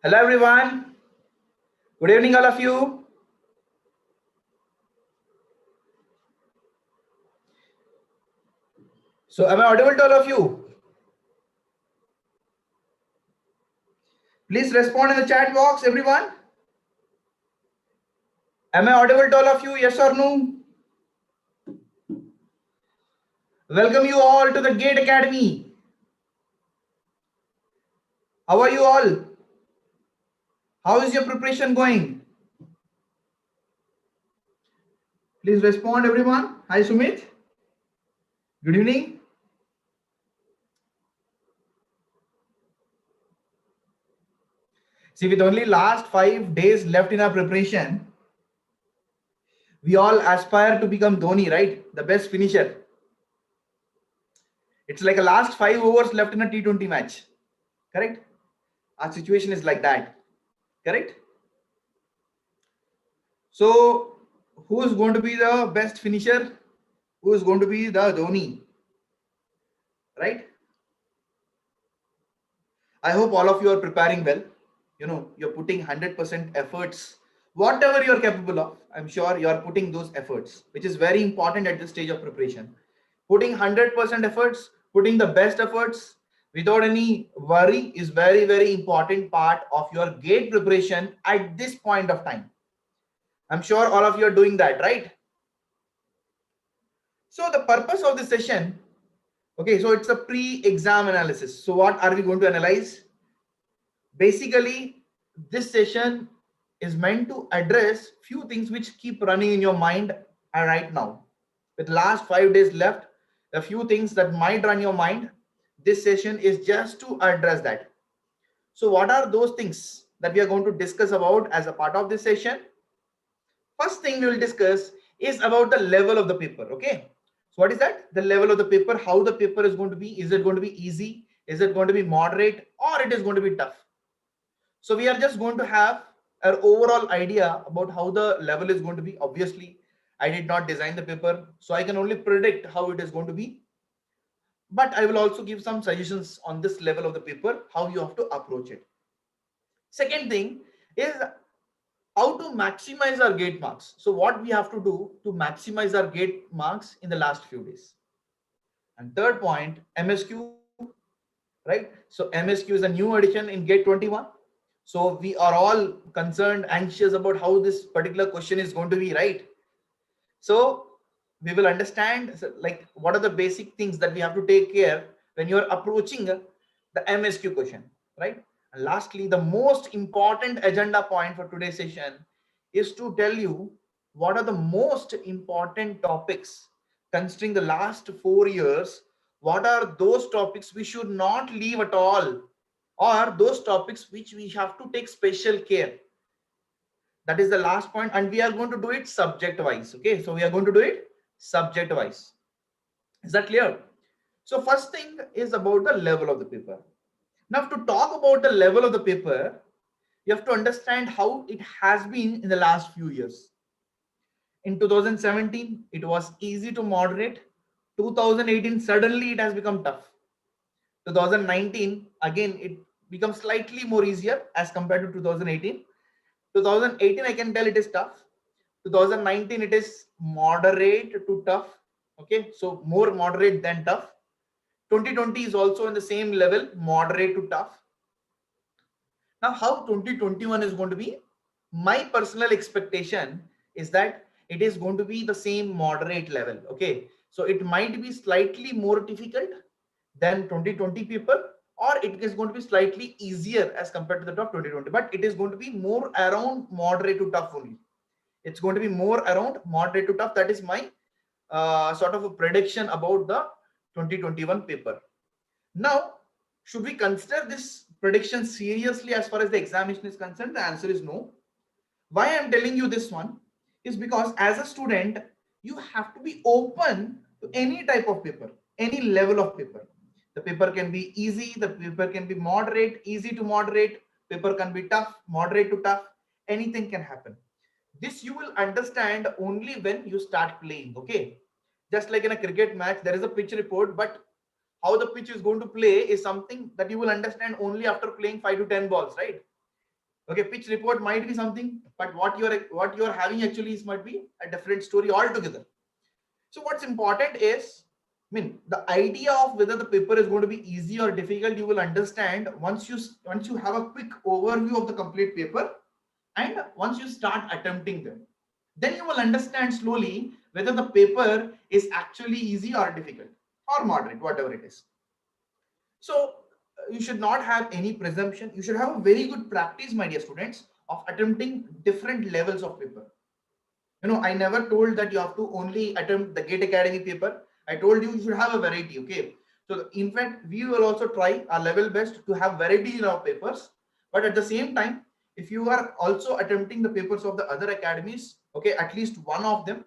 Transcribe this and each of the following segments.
Hello everyone. Good evening all of you. So am I audible to all of you? Please respond in the chat box everyone. Am I audible to all of you? Yes or no? Welcome you all to the GATE Academy. How are you all? How is your preparation going? Please respond everyone. Hi Sumit. Good evening. See, with only last 5 days left in our preparation, we all aspire to become Dhoni, right? The best finisher. It's like a last 5 overs left in a T20 match. Correct? Our situation is like that. Correct? So, who is going to be the best finisher? Who is going to be the Dhoni? Right? I hope all of you are preparing well. You know, you're putting 100% efforts. Whatever you're capable of, I'm sure you're putting those efforts, which is very important at this stage of preparation. Putting 100% efforts, putting the best efforts without any worry is very, very important part of your GATE preparation at this point of time. I'm sure all of you are doing that, right? So the purpose of this session, okay, so it's a pre-exam analysis. So what are we going to analyze? Basically, this session is meant to address few things which keep running in your mind right now. With last 5 days left, a few things that might run your mind. This session is just to address that. So what are those things that we are going to discuss about as a part of this session? First thing we will discuss is about the level of the paper. Okay, so what is that? The level of the paper, how the paper is going to be. Is it going to be easy? Is it going to be moderate, or it is going to be tough? So we are just going to have an overall idea about how the level is going to be. Obviously, I did not design the paper, so I can only predict how it is going to be. But I will also give some suggestions on this level of the paper, how you have to approach it. Second thing is how to maximize our GATE marks. So what we have to do to maximize our GATE marks in the last few days. And third point, MSQ, right? So MSQ is a new addition in GATE 21. So we are all concerned, anxious about how this particular question is going to be, right? So we will understand like what are the basic things that we have to take care when you're approaching the MSQ question, right? And lastly, the most important agenda point for today's session is to tell you what are the most important topics considering the last 4 years. What are those topics we should not leave at all, or those topics which we have to take special care? That is the last point, and we are going to do it subject wise. Okay, so we are going to do it subject wise. Is that clear? So first thing is about the level of the paper. Now to talk about the level of the paper, you have to understand how it has been in the last few years. In 2017 it was easy to moderate. 2018 suddenly it has become tough. 2019 again it becomes slightly more easier as compared to 2018. 2018 I can tell it is tough. 2019 it is moderate to tough. Okay, so more moderate than tough. 2020 is also in the same level, moderate to tough. Now how 2021 is going to be? My personal expectation is that it is going to be the same moderate level. Okay, so it might be slightly more difficult than 2020 paper, or it is going to be slightly easier as compared to the top 2020, but it is going to be more around moderate to tough only. It's going to be more around moderate to tough. That is my sort of a prediction about the 2021 paper. Now, should we consider this prediction seriously as far as the examination is concerned? The answer is no. Why I'm telling you this one is because as a student, you have to be open to any type of paper, any level of paper. The paper can be easy, the paper can be moderate, easy to moderate, paper can be tough, moderate to tough, anything can happen. This you will understand only when you start playing. Okay, just like in a cricket match, there is a pitch report, but how the pitch is going to play is something that you will understand only after playing 5 to 10 balls, right? Okay, pitch report might be something, but what you're having actually is might be a different story altogether. So what's important is, I mean, the idea of whether the paper is going to be easy or difficult, you will understand once you have a quick overview of the complete paper, and once you start attempting them, then you will understand slowly whether the paper is actually easy or difficult or moderate, whatever it is. So you should not have any presumption. You should have a very good practice, my dear students, of attempting different levels of paper. I never told that you have to only attempt the Gate Academy paper. I told you should have a variety. Okay, so in fact we will also try our level best to have variety in our papers, but at the same time, if you are also attempting the papers of the other academies, okay, at least one of them,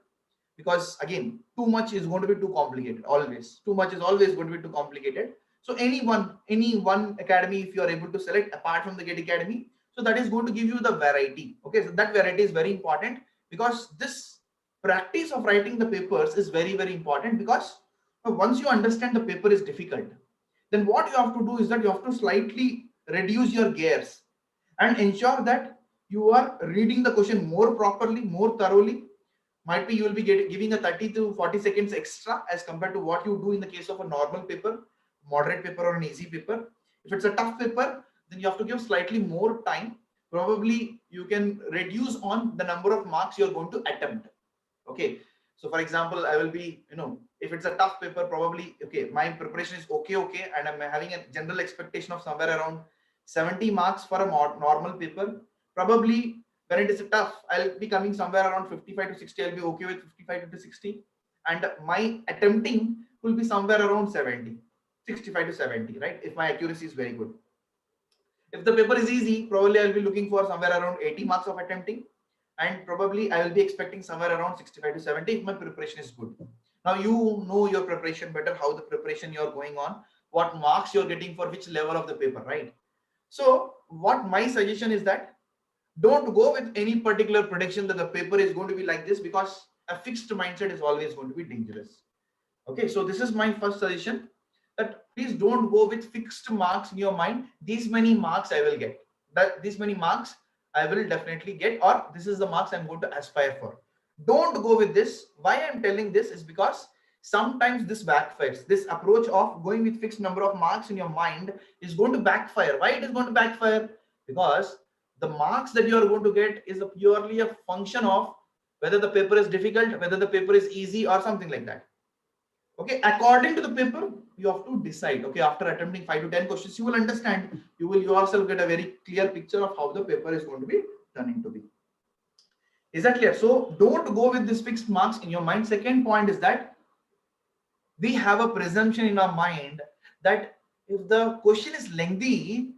because again, too much is going to be too complicated. Always too much is always going to be too complicated. So any one academy, if you are able to select apart from the Gate Academy, so that is going to give you the variety. Okay, so that variety is very important, because this practice of writing the papers is very, very important, because once you understand the paper is difficult, then what you have to do is that you have to slightly reduce your gears and ensure that you are reading the question more properly, more thoroughly. Might be you will be giving a 30 to 40 seconds extra as compared to what you do in the case of a normal paper, moderate paper, or an easy paper. If it's a tough paper, then you have to give slightly more time. Probably you can reduce on the number of marks you're going to attempt. Okay, so for example, I will be, if it's a tough paper, probably, okay, my preparation is okay, and I'm having a general expectation of somewhere around 70 marks for a normal paper. Probably when it is tough, I'll be coming somewhere around 55 to 60. I'll be okay with 55 to 60, and my attempting will be somewhere around 70, 65 to 70, right? If my accuracy is very good. If the paper is easy, probably I'll be looking for somewhere around 80 marks of attempting, and probably I will be expecting somewhere around 65 to 70 if my preparation is good. Now you know your preparation better, how the preparation you're going on, what marks you're getting for which level of the paper, right? So what my suggestion is that don't go with any particular prediction that the paper is going to be like this, because a fixed mindset is always going to be dangerous. Okay, so this is my first suggestion, that please don't go with fixed marks in your mind. These many marks I will get, that these many marks I will definitely get, or this is the marks I'm going to aspire for. Don't go with this. Why I'm telling this is because sometimes this backfires. This approach of going with fixed number of marks in your mind is going to backfire. Why it is going to backfire? Because the marks that you are going to get is purely a function of whether the paper is difficult, whether the paper is easy, or something like that. Okay, according to the paper, you have to decide. Okay, after attempting 5 to 10 questions, you will understand, you will yourself get a very clear picture of how the paper is going to be turning to be. Is that clear? So don't go with this fixed marks in your mind. Second point is that we have a presumption in our mind that if the question is lengthy,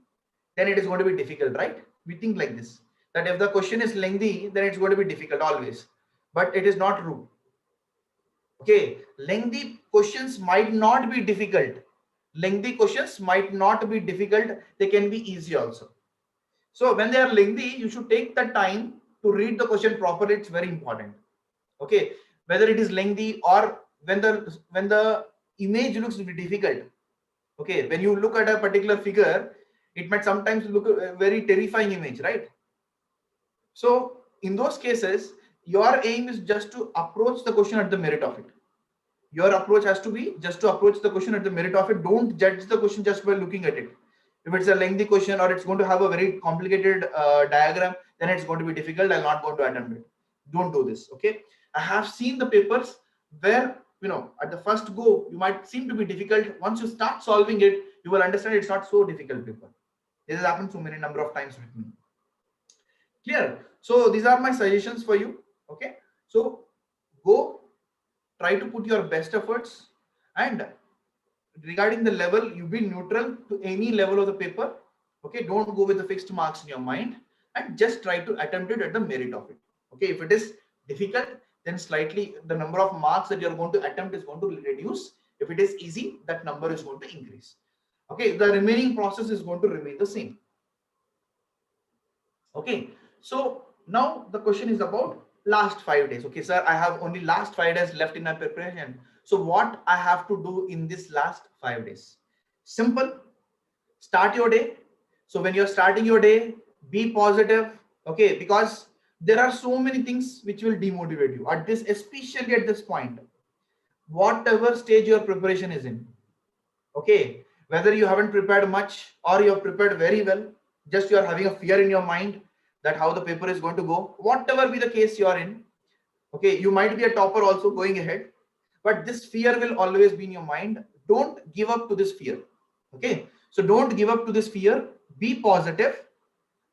then it is going to be difficult, right? We think like this, that if the question is lengthy, then it's going to be difficult always. But it is not true. Okay, lengthy questions might not be difficult. Lengthy questions might not be difficult. They can be easy also. So when they are lengthy, you should take the time to read the question properly. It's very important. Okay, whether it is lengthy or when the image looks difficult. Okay, when you look at a particular figure, it might sometimes look a very terrifying image, right? So in those cases, your aim is just to approach the question at the merit of it. Your approach has to be just to approach the question at the merit of it. Don't judge the question just by looking at it. If it's a lengthy question or it's going to have a very complicated diagram, then it's going to be difficult. I'm not going to attempt it. Don't do this. Okay, I have seen the papers where, at the first go you might seem to be difficult. Once you start solving it, you will understand it's not so difficult paper. This has happened so many number of times with me. Clear? So these are my suggestions for you. Okay, so go, try to put your best efforts, and regarding the level, you be neutral to any level of the paper. Okay, don't go with the fixed marks in your mind, and just try to attempt it at the merit of it. Okay, if it is difficult, then slightly the number of marks that you're going to attempt is going to reduce. If it is easy, that number is going to increase. Okay, the remaining process is going to remain the same. Okay, so now the question is about last 5 days. Okay, sir, I have only last 5 days left in my preparation. So what I have to do in this last 5 days? Simple. Start your day. So when you're starting your day, Be positive, okay, because there are so many things which will demotivate you at this, especially at this point, whatever stage your preparation is in. Okay, whether you haven't prepared much or you have prepared very well, just you are having a fear in your mind that how the paper is going to go, whatever be the case you are in. Okay, you might be a topper also going ahead, but this fear will always be in your mind. Don't give up to this fear. Okay, so don't give up to this fear. Be positive,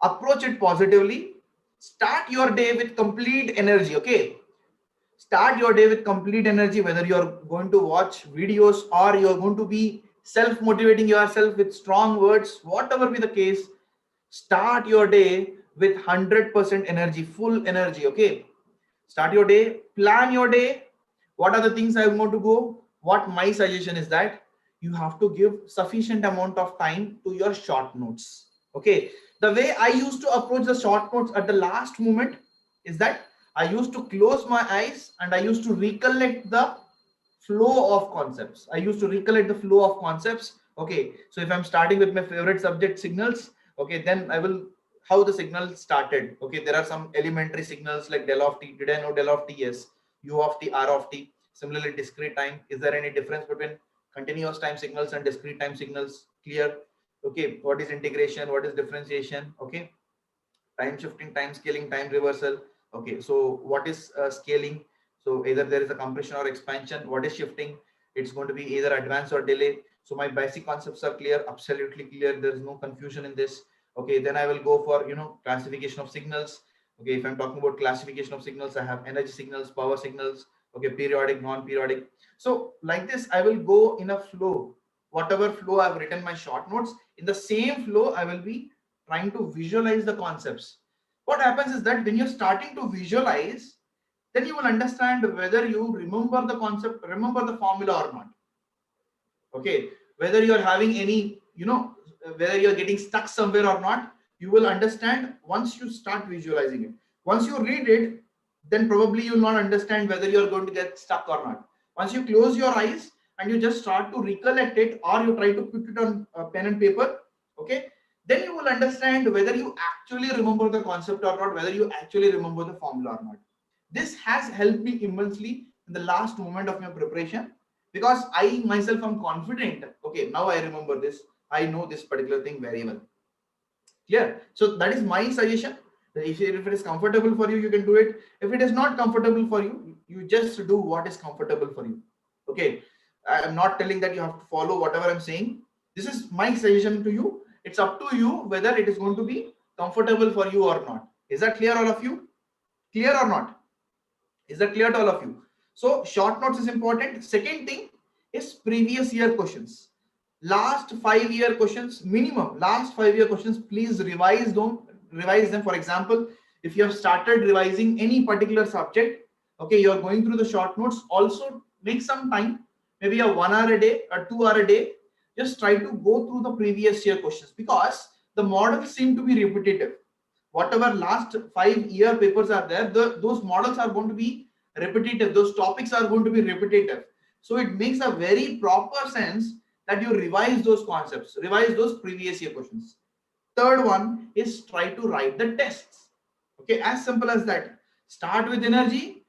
approach it positively, start your day with complete energy. Okay, start your day with complete energy, whether you're going to watch videos or you're going to be self motivating yourself with strong words, whatever be the case, start your day with 100% energy, full energy. Okay, start your day, plan your day. What are the things I want to go? What my suggestion is that you have to give sufficient amount of time to your short notes. Okay, the way I used to approach the short notes at the last moment is that I used to close my eyes and I used to recollect the flow of concepts. I used to recollect the flow of concepts. Okay, so if I'm starting with my favorite subject, signals, okay, then I will how the signal started. Okay, there are some elementary signals like del of t. Did I know del of t? Yes. U of t, r of t. Similarly, discrete time. Is there any difference between continuous time signals and discrete time signals? Clear? Okay, what is integration? What is differentiation? Okay, time shifting, time scaling, time reversal. Okay, so what is scaling? So either there is a compression or expansion. What is shifting? It's going to be either advance or delay. So my basic concepts are clear, absolutely clear. There is no confusion in this. Okay, then I will go for classification of signals. Okay, if I'm talking about classification of signals, I have energy signals, power signals. Okay, periodic, non-periodic. So like this, I will go in a flow. Whatever flow I've written my short notes, in the same flow I will be trying to visualize the concepts. What happens is that when you're starting to visualize, then you will understand whether you remember the concept, remember the formula or not. Okay, whether you're having any, whether you're getting stuck somewhere or not, you will understand once you start visualizing it. Once you read it, then probably you'll not understand whether you're going to get stuck or not. Once you close your eyes and you just start to recollect it, or you try to put it on pen and paper, okay, then you will understand whether you actually remember the concept or not, whether you actually remember the formula or not. This has helped me immensely in the last moment of my preparation, because I myself am confident. Okay, now I remember this. I know this particular thing very well. Clear? So that is my suggestion. If it is comfortable for you, you can do it. If it is not comfortable for you, you just do what is comfortable for you. Okay, I am not telling that you have to follow whatever I'm saying. This is my suggestion to you. It's up to you whether it is going to be comfortable for you or not. Is that clear, all of you? Clear or not? Is that clear to all of you? So short notes is important. Second thing is previous year questions. Last 5 year questions, minimum last 5 year questions, please revise them. Revise them. For example, if you have started revising any particular subject, okay, you are going through the short notes, also make some time, maybe a 1 hour a day or 2 hour a day. Just try to go through the previous year questions, because the models seem to be repetitive. Whatever last 5 year papers are there, those models are going to be repetitive, those topics are going to be repetitive. So it makes a very proper sense that you revise those concepts, revise those previous year questions. Third one is try to write the tests. Okay, as simple as that. Start with energy,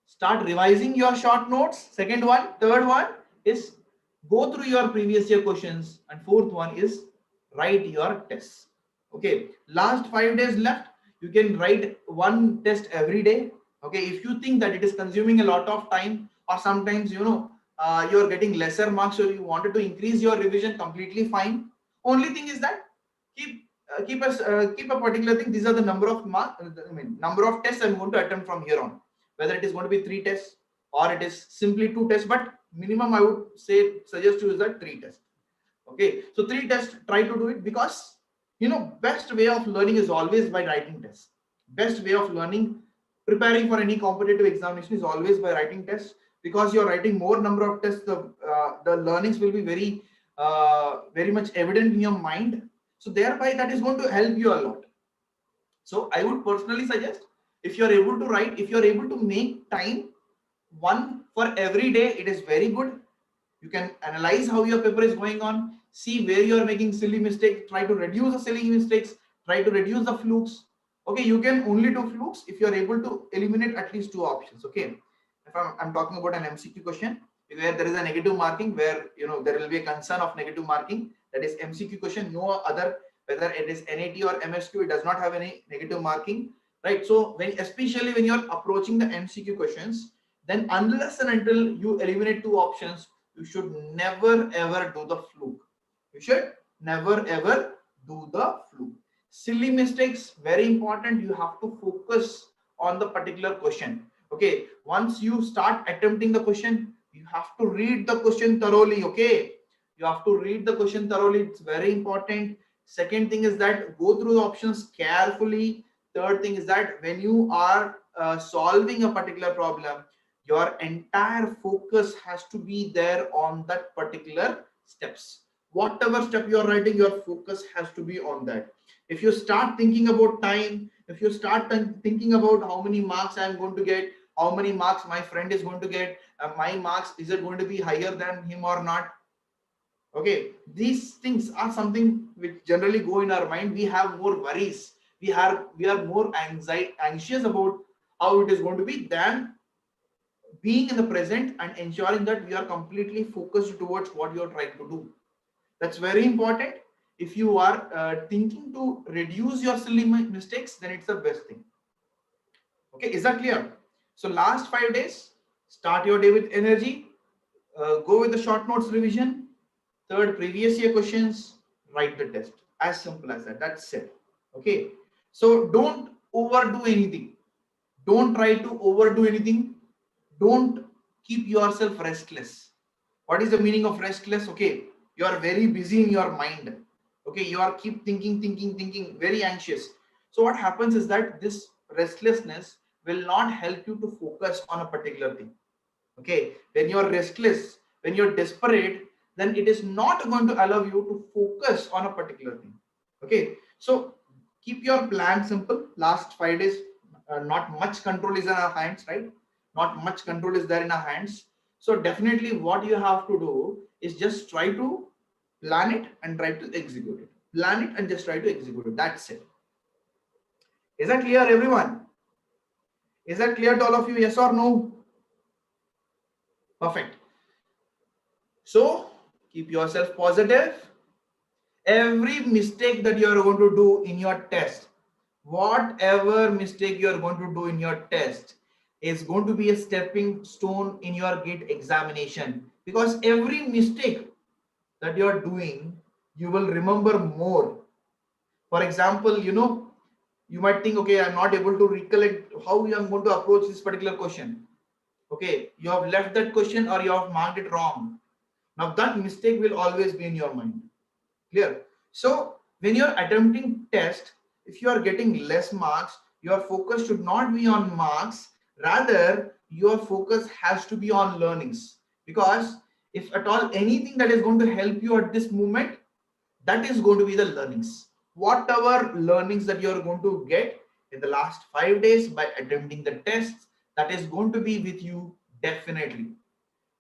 start revising your short notes. Second one. Third one is go through your previous year questions, and fourth one is write your tests. Okay, last 5 days left. You can write one test every day. Okay, if you think that it is consuming a lot of time, or sometimes you're getting lesser marks, or you wanted to increase your revision, completely fine. Only thing is that keep a particular thing. These are the number of number of tests I'm going to attempt from here on, whether it is going to be 3 tests or it is simply 2 tests, but minimum I would suggest you is that 3 tests. Okay, so 3 tests, try to do it, because best way of learning is always by writing tests. Best way of learning, preparing for any competitive examination, is always by writing tests, because you're writing more number of tests, the learnings will be very much evident in your mind. So thereby that is going to help you a lot. So I would personally suggest, if you're able to write, if you're able to make time, one for every day, it is very good. You can analyze how your paper is going on, see where you are making silly mistakes, try to reduce the silly mistakes, Try to reduce the flukes. Okay, you can only do flukes if you are able to eliminate at least two options. Okay, if I'm talking about an MCQ question where there is a negative marking, where there will be a concern of negative marking, that is MCQ question. No other, whether it is NAT or MSQ, it does not have any negative marking, right? So especially when you're approaching the MCQ questions, then unless and until you eliminate two options, you should never ever do the fluke. You should never ever do the fluke. Silly mistakes, very important. You have to focus on the particular question. Okay, once you start attempting the question, you have to read the question thoroughly. Okay, you have to read the question thoroughly. It's very important. Second thing is that go through the options carefully. Third thing is that when you are solving a particular problem, your entire focus has to be there on that particular steps. Whatever step you are writing, your focus has to be on that. If you start thinking about time, if you start thinking about how many marks I am going to get, how many marks my friend is going to get, my marks, is it going to be higher than him or not? Okay, these things are something which generally go in our mind. We have more worries. We are more anxious about how it is going to be than being in the present and ensuring that we are completely focused towards what you are trying to do. That's very important. If you are thinking to reduce your silly mistakes, then it's the best thing. Okay, is that clear? So last 5 days, start your day with energy. Go with the short notes revision. Third, previous year questions. Write the test. As simple as that. That's it. Okay. So don't overdo anything. Don't try to overdo anything. Don't keep yourself restless. What is the meaning of restless? Okay, you are very busy in your mind. Okay, you are keep thinking, very anxious. So what happens is that this restlessness will not help you to focus on a particular thing. Okay, when you are restless, when you're desperate, then it is not going to allow you to focus on a particular thing. Okay, so keep your plan simple. Last 5 days, not much control is in our hands, right? Not much control is there in our hands. So definitely what you have to do is just try to plan it and try to execute it. Plan it and just try to execute it. That's it. Is that clear, everyone? Is that clear to all of you? Yes or no? Perfect. So keep yourself positive. Every mistake that you are going to do in your test, whatever mistake you are going to do in your test, is going to be a stepping stone in your GATE examination, because every mistake that you are doing, you will remember more. For example, you might think, okay, I'm not able to recollect how I'm going to approach this particular question. Okay, you have left that question or you have marked it wrong. Now that mistake will always be in your mind. Clear? So when you're attempting test, if you are getting less marks, your focus should not be on marks. Rather, your focus has to be on learnings. Because if at all anything that is going to help you at this moment, that is going to be the learnings. Whatever learnings that you are going to get in the last 5 days by attempting the tests, that is going to be with you definitely.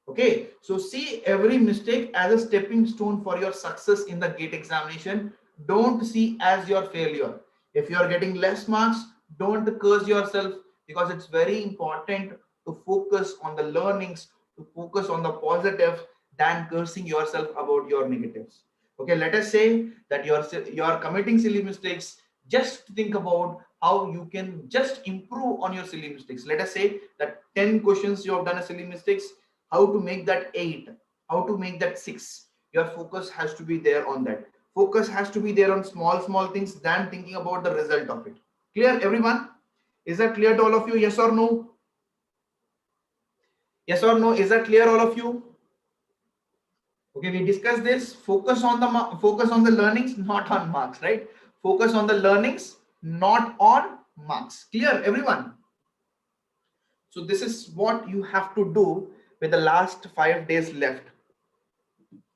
Okay, so see every mistake as a stepping stone for your success in the GATE examination. Don't see as your failure. If you are getting less marks, don't curse yourself, because it's very important to focus on the learnings, to focus on the positive than cursing yourself about your negatives. Okay, let us say that you are committing silly mistakes. Just think about how you can just improve on your silly mistakes. Let us say that 10 questions you have done a silly mistakes, how to make that 8, how to make that 6. Your focus has to be there on that. Focus has to be there on small things than thinking about the result of it. Clear, everyone? Is that clear to all of you? Yes or no? Yes or no? Is that clear, all of you? Okay, we discussed this. Focus on the learnings, not on marks, right? Focus on the learnings, not on marks. Clear, everyone? So this is what you have to do with the last 5 days left.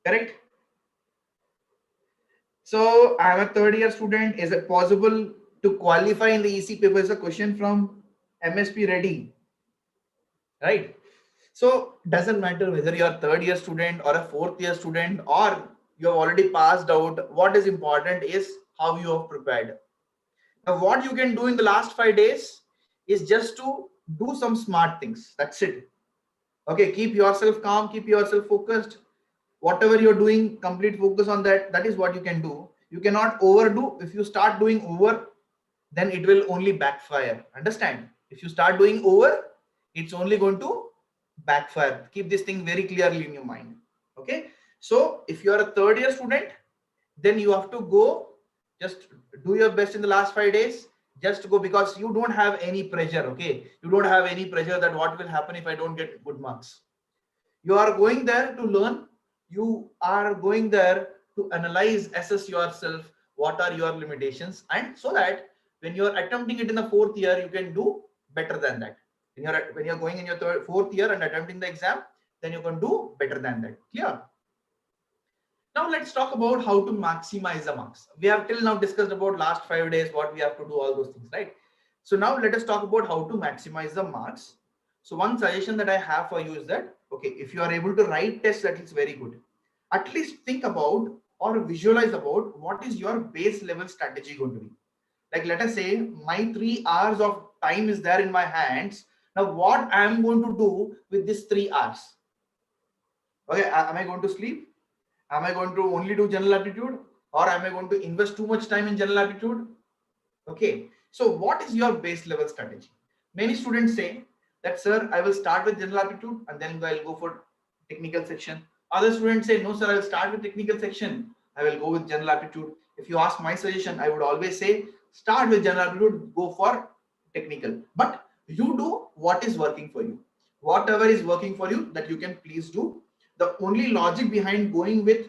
Correct? So I am a third year student. Is it possible to qualify in the EC paper? Is a question from MSP Ready, right? So doesn't matter whether you are third year student or a fourth year student or you have already passed out. What is important is how you have prepared. Now, what you can do in the last 5 days is just to do some smart things. That's it. Okay, keep yourself calm, keep yourself focused. Whatever you're doing, complete focus on that. That is what you can do. You cannot overdo. If you start doing over, then it will only backfire. Understand? If you start doing over, it's only going to backfire. Keep this thing very clearly in your mind. Okay. So if you are a third year student, then you have to go, just do your best in the last 5 days. Just go, because you don't have any pressure. Okay. You don't have any pressure that what will happen if I don't get good marks. You are going there to learn. You are going there to analyze, assess yourself, what are your limitations, and so that when you're attempting it in the fourth year, you can do better than that. When you're going in your fourth year and attempting the exam, then you can do better than that. Clear? Now let's talk about how to maximize the marks. We have till now discussed about last 5 days, what we have to do, all those things, right? So now let us talk about how to maximize the marks. So one suggestion that I have for you is that, okay, if you are able to write tests, that is very good. At least think about or visualize about what is your base level strategy going to be. Like, let us say my 3 hours of time is there in my hands. Now what I am going to do with these 3 hours? Okay, am I going to sleep? Am I going to only do general aptitude, or am I going to invest too much time in general aptitude? Okay, so what is your base level strategy? Many students say that, sir, I will start with general aptitude and then I'll go for technical section. Other students say, no, sir, I will start with technical section, I will go with general aptitude. If you ask my suggestion, I would always say, start with general aptitude, go for technical. But you do what is working for you. Whatever is working for you, that you can please do. The only logic behind going with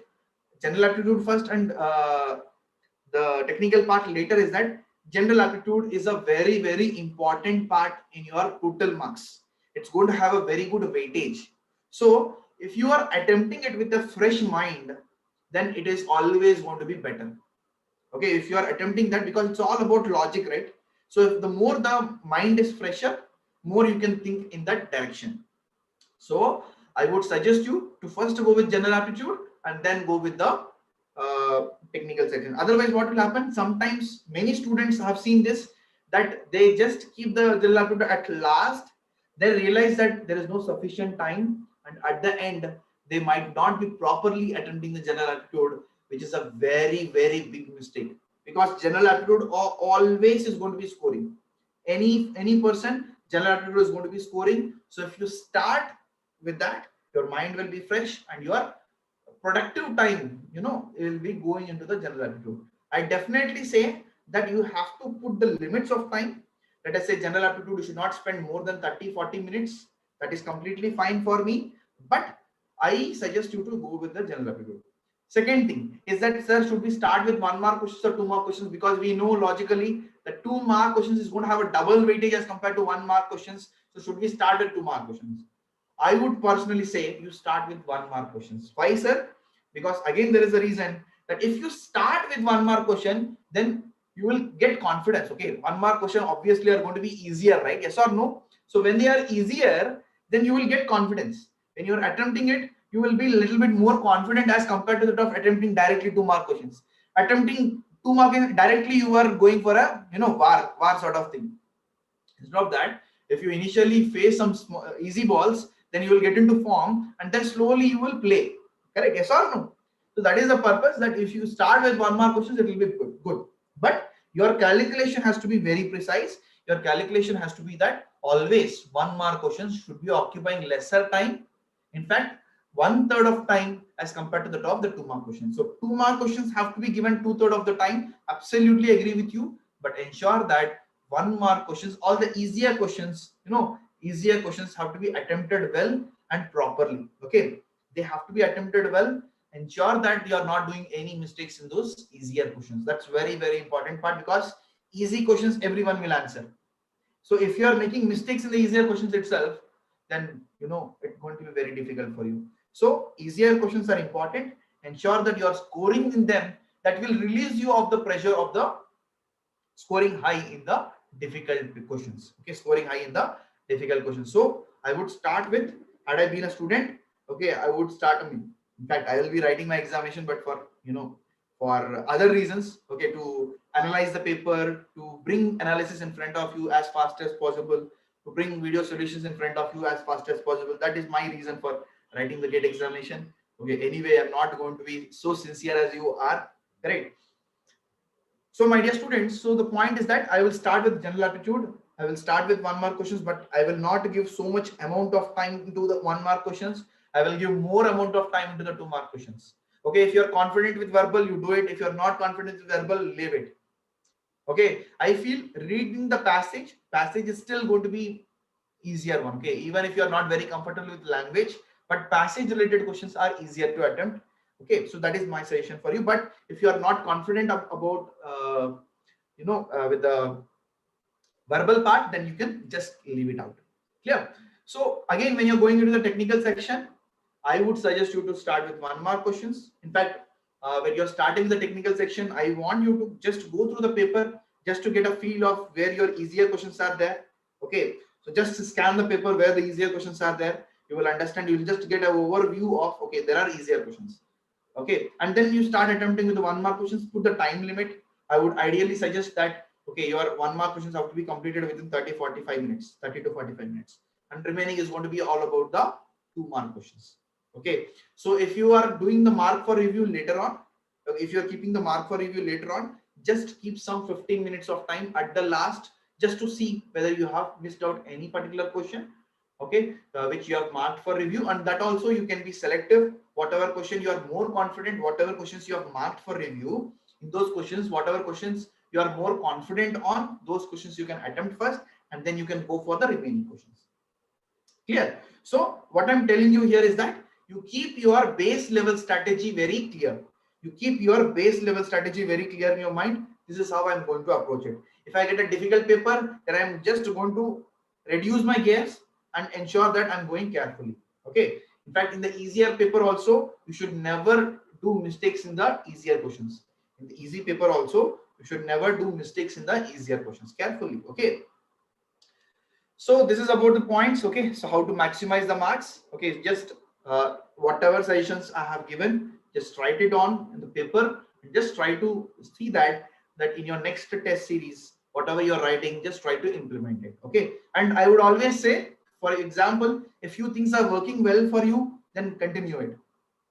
general aptitude first and the technical part later is that general aptitude is a very, very important part in your total marks. It's going to have a very good weightage. So if you are attempting it with a fresh mind, then it is always going to be better. Okay, if you are attempting that, because it's all about logic, right? So if the more the mind is fresher, more you can think in that direction. So I would suggest you to first go with general aptitude and then go with the technical section. Otherwise, what will happen? Sometimes many students have seen this, that they just keep the general aptitude at last. They realize that there is no sufficient time, and at the end, they might not be properly attempting the general aptitude, which is a very, very big mistake, because general aptitude always is going to be scoring. Any person, general aptitude is going to be scoring. So if you start with that, your mind will be fresh and your productive time, it will be going into the general aptitude. I definitely say that you have to put the limits of time. Let us say general aptitude, you should not spend more than 30-40 minutes. That is completely fine for me, but I suggest you to go with the general aptitude. Second thing is that, sir, should we start with 1 mark questions or 2 mark questions? Because we know logically that 2 mark questions is going to have a double weightage as compared to 1 mark questions. So should we start with 2 mark questions? I would personally say you start with 1 mark questions. Why, sir? Because again, there is a reason that if you start with 1 mark question, then you will get confidence. Okay, 1 mark question obviously are going to be easier, right? Yes or no? So when they are easier, then you will get confidence. When you are attempting it, you will be a little bit more confident as compared to that of attempting directly 2 mark questions. Attempting 2 mark directly, you are going for a war sort of thing. Instead of that, if you initially face some easy balls, then you will get into form and then slowly you will play. Correct? Yes or no? So that is the purpose, that if you start with 1 mark questions, it will be good. But your calculation has to be very precise. Your calculation has to be that always 1 mark questions should be occupying lesser time. In fact, 1/3 of time as compared to the top, the 2 mark questions. So 2 mark questions have to be given 2/3 of the time. Absolutely agree with you, but ensure that 1 mark questions, all the easier questions, easier questions have to be attempted well and properly. Okay, they have to be attempted well. Ensure that you are not doing any mistakes in those easier questions. That's very, very important part, because easy questions everyone will answer. So if you are making mistakes in the easier questions itself, then it's going to be very difficult for you. So easier questions are important. Ensure that you are scoring in them. That will release you of the pressure of the scoring high in the difficult questions. Okay, scoring high in the difficult questions. So I would start with, had I been a student, okay, I would start. In fact, I will be writing my examination, but for for other reasons, okay, to analyze the paper, to bring analysis in front of you as fast as possible, to bring video solutions in front of you as fast as possible. That is my reason for writing the GATE examination. Okay, anyway, I'm not going to be so sincere as you are, correct? So my dear students, so the point is that I will start with general aptitude. I will start with 1 mark questions, but I will not give so much amount of time into the 1 mark questions. I will give more amount of time into the 2 mark questions. Okay, if you're confident with verbal, you do it. If you're not confident with verbal, leave it. Okay, I feel reading the passage is still going to be easier one. Okay, even if you're not very comfortable with language, but passage related questions are easier to attempt. Okay, so that is my suggestion for you. But if you are not confident about with the verbal part, then you can just leave it out. Clear? So again, when you're going into the technical section, I would suggest you to start with 1 mark questions. In fact, when you're starting the technical section, I want you to just go through the paper just to get a feel of where your easier questions are there. Okay, so just scan the paper where the easier questions are there. You will understand. You will just get an overview of, okay, there are easier questions. Okay, and then you start attempting with the 1 mark questions. Put the time limit. I would ideally suggest that, okay, your 1 mark questions have to be completed within 30-45 minutes, 30 to 45 minutes, and remaining is going to be all about the 2 mark questions. Okay, so if you are doing the mark for review later on, if you are keeping the mark for review later on, just keep some 15 minutes of time at the last just to see whether you have missed out any particular question, okay, which you have marked for review. And that also you can be selective. Whatever question you are more confident, whatever questions you have marked for review, in those questions, whatever questions you are more confident on, those questions you can attempt first, and then you can go for the remaining questions. Clear? So what I'm telling you here is that you keep your base level strategy very clear. You keep your base level strategy very clear in your mind. This is how I'm going to approach it. If I get a difficult paper, then I'm just going to reduce my gears and ensure that I'm going carefully. Okay. In fact, in the easier paper also, you should never do mistakes in the easier questions. In the easy paper also, you should never do mistakes in the easier questions. Carefully. Okay. So this is about the points. Okay, so how to maximize the marks. Okay, just whatever suggestions I have given, just write it on in the paper and just try to see that in your next test series, whatever you're writing, just try to implement it. Okay, and I would always say, for example, if few things are working well for you, then continue it.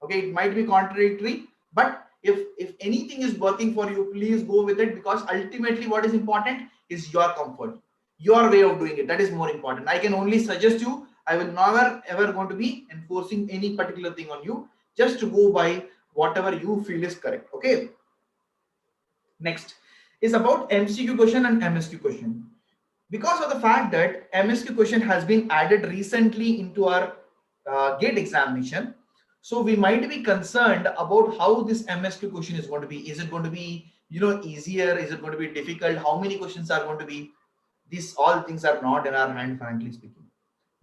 Okay, it might be contradictory, but if anything is working for you, please go with it, because ultimately what is important is your comfort, your way of doing it. That is more important. I can only suggest you. I will never ever going to be enforcing any particular thing on you. Just to go by whatever you feel is correct. Okay, next is about MCQ question and MSQ question. Because of the fact that MSQ question has been added recently into our GATE examination, so we might be concerned about how this MSQ question is going to be. Is it going to be, easier? Is it going to be difficult? How many questions are going to be? These all things are not in our hand, frankly speaking.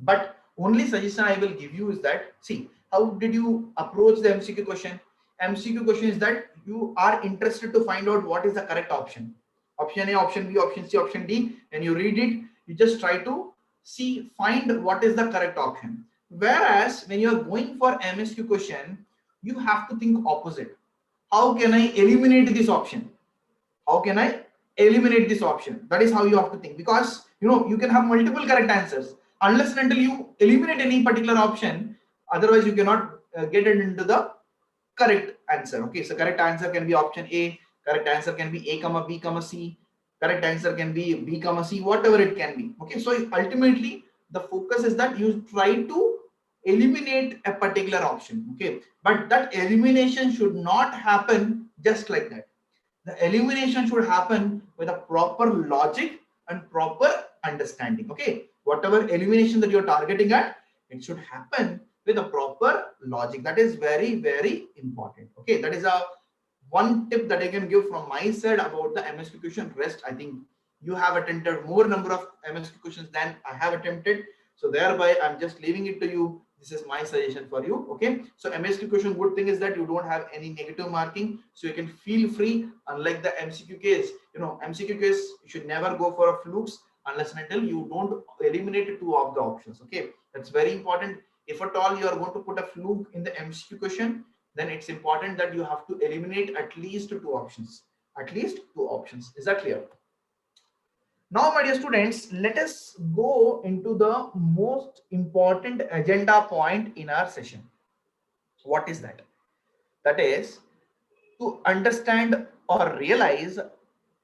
But only suggestion I will give you is that, see, how did you approach the MCQ question? MCQ question is that you are interested to find out what is the correct option. Option A, option B, option C, option D. When you read it, you just try to find what is the correct option. Whereas when you are going for MSQ question, you have to think opposite. How can I eliminate this option? How can I eliminate this option? That is how you have to think, because you can have multiple correct answers. Unless and until you eliminate any particular option, otherwise you cannot get it into the correct answer. Okay, so correct answer can be option A, correct answer can be A comma B comma C, correct answer can be B comma C, whatever it can be. Okay, so ultimately the focus is that you try to eliminate a particular option. Okay, but that elimination should not happen just like that. The elimination should happen with a proper logic and proper understanding. Okay, whatever elimination that you're targeting at, it should happen with a proper logic. That is very, very important. Okay, that is a one tip that I can give from my side about the MSQ question. Rest, I think you have attempted more number of MSQ questions than I have attempted, so thereby I'm just leaving it to you. This is my suggestion for you. Okay, so MSQ question, good thing is that you don't have any negative marking, so you can feel free. Unlike the MCQ case, MCQ case, you should never go for a flukes unless and until you don't eliminate two of the options. Okay, that's very important. If at all you are going to put a fluke in the MCQ question, then it's important that you have to eliminate at least two options. At least 2 options. Is that clear? Now, my dear students, let us go into the most important agenda point in our session. What is that? That is to understand or realize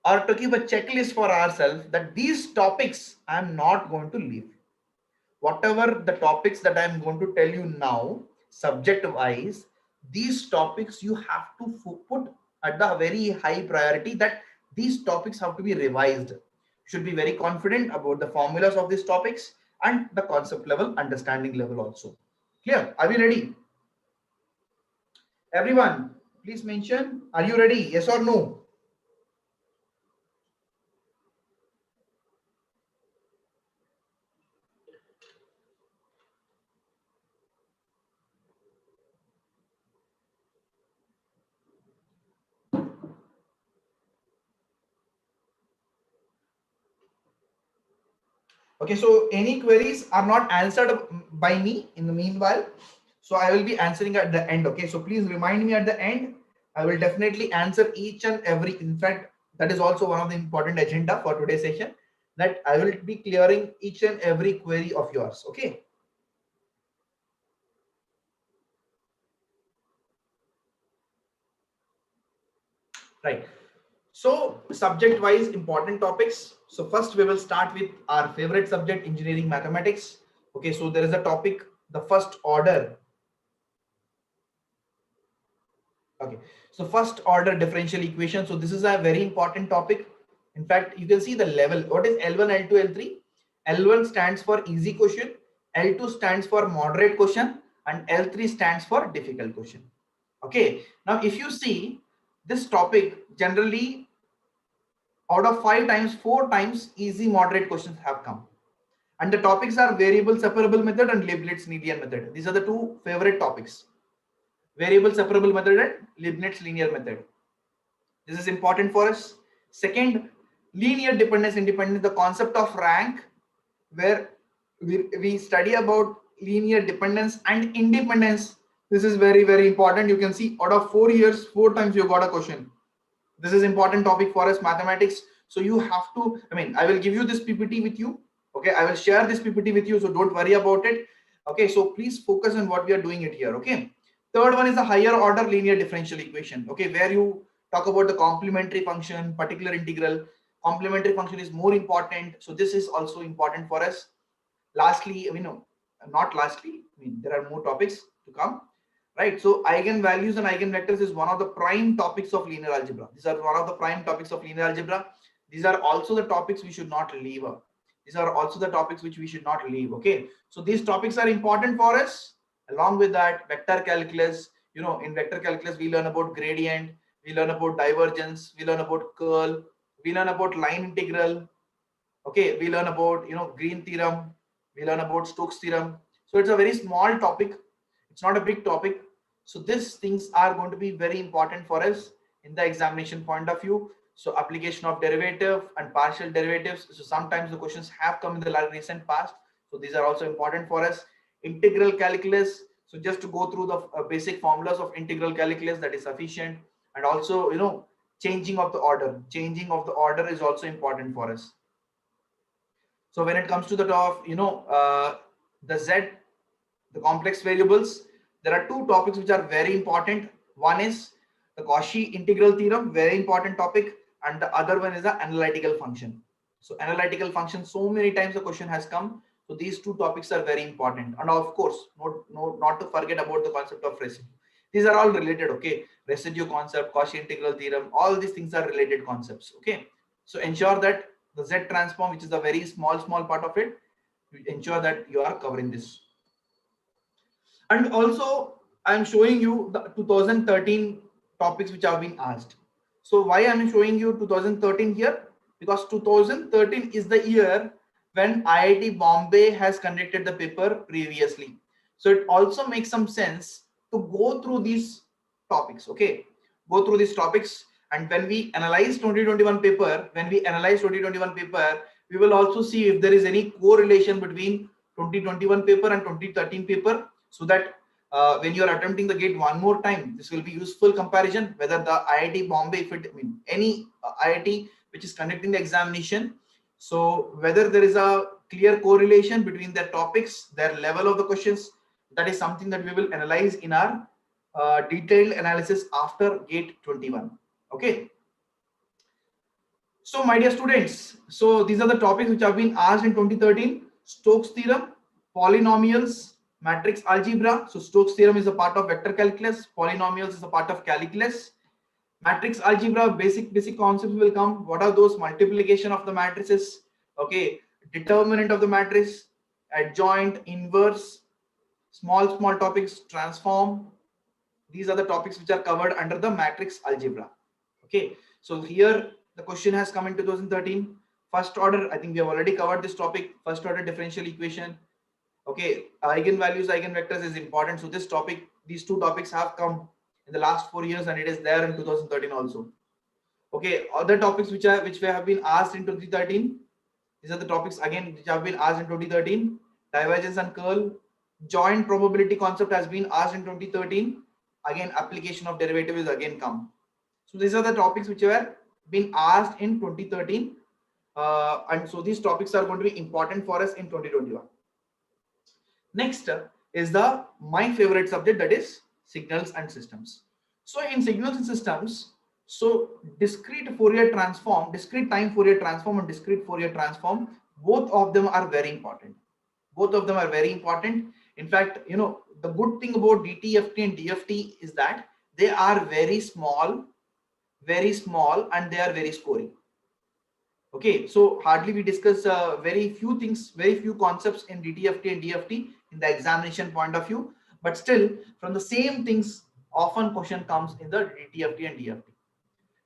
or to keep a checklist for ourselves that these topics I am not going to leave. Whatever the topics that I am going to tell you now, subject wise, these topics you have to put at the very high priority, that these topics have to be revised. You should be very confident about the formulas of these topics and the concept level, understanding level also. Clear? Are we ready? Everyone, please mention, are you ready? Yes or no? Okay, so any queries are not answered by me in the meanwhile. So I will be answering at the end. Okay, so please remind me at the end. I will definitely answer each and every. In fact, that is also one of the important agenda for today's session, that I will be clearing each and every query of yours. Okay. Right. So subject wise important topics. So first we will start with our favorite subject, engineering mathematics. Okay, so there is a topic, the first order. Okay, so first order differential equation. So this is a very important topic. In fact, you can see the level. What is L1, L2, L3? L1 stands for easy question, L2 stands for moderate question, and L3 stands for difficult question. Okay, now if you see this topic, generally out of 5 times, 4 times easy moderate questions have come. And the topics are variable separable method and Leibniz-Linear method. These are the 2 favorite topics. Variable separable method and Leibniz linear method. This is important for us. Second, linear dependence independence, the concept of rank, where we study about linear dependence and independence. This is very, very important. You can see out of 4 years, 4 times you got a question. This is important topic for us, mathematics. So you have to, I will give you this PPT with you. Okay, I will share this PPT with you, so don't worry about it. Okay, so please focus on what we are doing it here. Okay, third one is a higher order linear differential equation. Okay, where you talk about the complementary function, particular integral. Complementary function is more important, so this is also important for us. Lastly, not lastly, there are more topics to come, right? So eigenvalues and eigenvectors is one of the prime topics of linear algebra. These are one of the prime topics of linear algebra. These are also the topics we should not leave. These are also the topics which we should not leave. Okay, so these topics are important for us. Along with that, vector calculus, in vector calculus we learn about gradient, we learn about divergence, we learn about curl, we learn about line integral. Okay, we learn about Green theorem, we learn about Stokes theorem. So it's a very small topic, it's not a big topic. So these things are going to be very important for us in the examination point of view. So application of derivative and partial derivatives, so sometimes the questions have come in the recent past, so these are also important for us. Integral calculus, so just to go through the basic formulas of integral calculus, that is sufficient. And also changing of the order is also important for us. So when it comes to the top, the Z, the complex variables, there are 2 topics which are very important. One is the Cauchy integral theorem, very important topic, and the other one is the analytical function. So analytical function, so many times the question has come. So these 2 topics are very important. And of course, not to forget about the concept of residue. These are all related. Okay, residue concept, Cauchy integral theorem, all these things are related concepts. Okay, so ensure that the Z transform, which is a very small part of it, you ensure that you are covering this. And also I am showing you the 2013 topics which have been asked. So why I am showing you 2013 here? Because 2013 is the year when IIT Bombay has conducted the paper previously. So it also makes some sense to go through these topics. Okay, go through these topics. And when we analyze 2021 paper, we will also see if there is any correlation between 2021 paper and 2013 paper, so that when you are attempting the gate one more time, this will be useful comparison whether the IIT Bombay, if it, I mean, any IIT which is conducting the examination, so whether there is a clear correlation between their topics, their level of the questions, that is something that we will analyze in our detailed analysis after gate 21. Okay. So my dear students, so these are the topics which have been asked in 2013. Stokes theorem, polynomials, matrix algebra. So Stokes theorem is a part of vector calculus, polynomials is a part of calculus. Matrix algebra, basic concepts will come. What are those? Multiplication of the matrices, okay, determinant of the matrix, adjoint, inverse, small topics, transform. These are the topics which are covered under the matrix algebra. Okay, so here the question has come in 2013. First order, I think we have already covered this topic. First order differential equation. Okay, eigenvalues, eigenvectors is important. So this topic, these two topics have come in the last 4 years, and it is there in 2013 also. Okay, other topics which have been asked in 2013. These are the topics again which have been asked in 2013. Divergence and curl. Joint probability concept has been asked in 2013. Again, application of derivative is again come. So these are the topics which were been asked in 2013, and so these topics are going to be important for us in 2021. Next is my favorite subject, that is signals and systems. So in signals and systems, so discrete Fourier transform, discrete time Fourier transform and discrete Fourier transform, both of them are very important. Both of them are very important. In fact, you know, the good thing about DTFT and DFT is that they are very small, and they are very scoring. Okay, so hardly we discuss very few things, very few concepts in DTFT and DFT in the examination point of view, but still from the same things often question comes in the DTFT and DFT.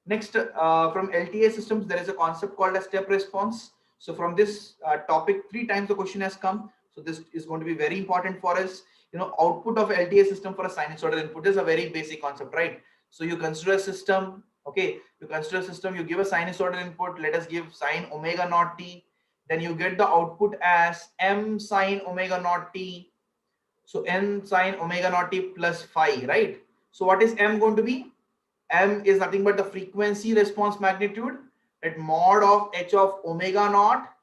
Next, from LTA systems, there is a concept called a step response. So from this topic, 3 times the question has come. So this is going to be very important for us. You know, output of LTA system for a sinusoidal input is a very basic concept, right? So you consider a system, okay, you consider a system, you give a sinusoidal input, let us give sine omega naught t, then you get the output as m sine omega naught t. So n sine omega naught t plus phi, right? So what is m going to be? M is nothing but the frequency response magnitude at mod of h of omega naught,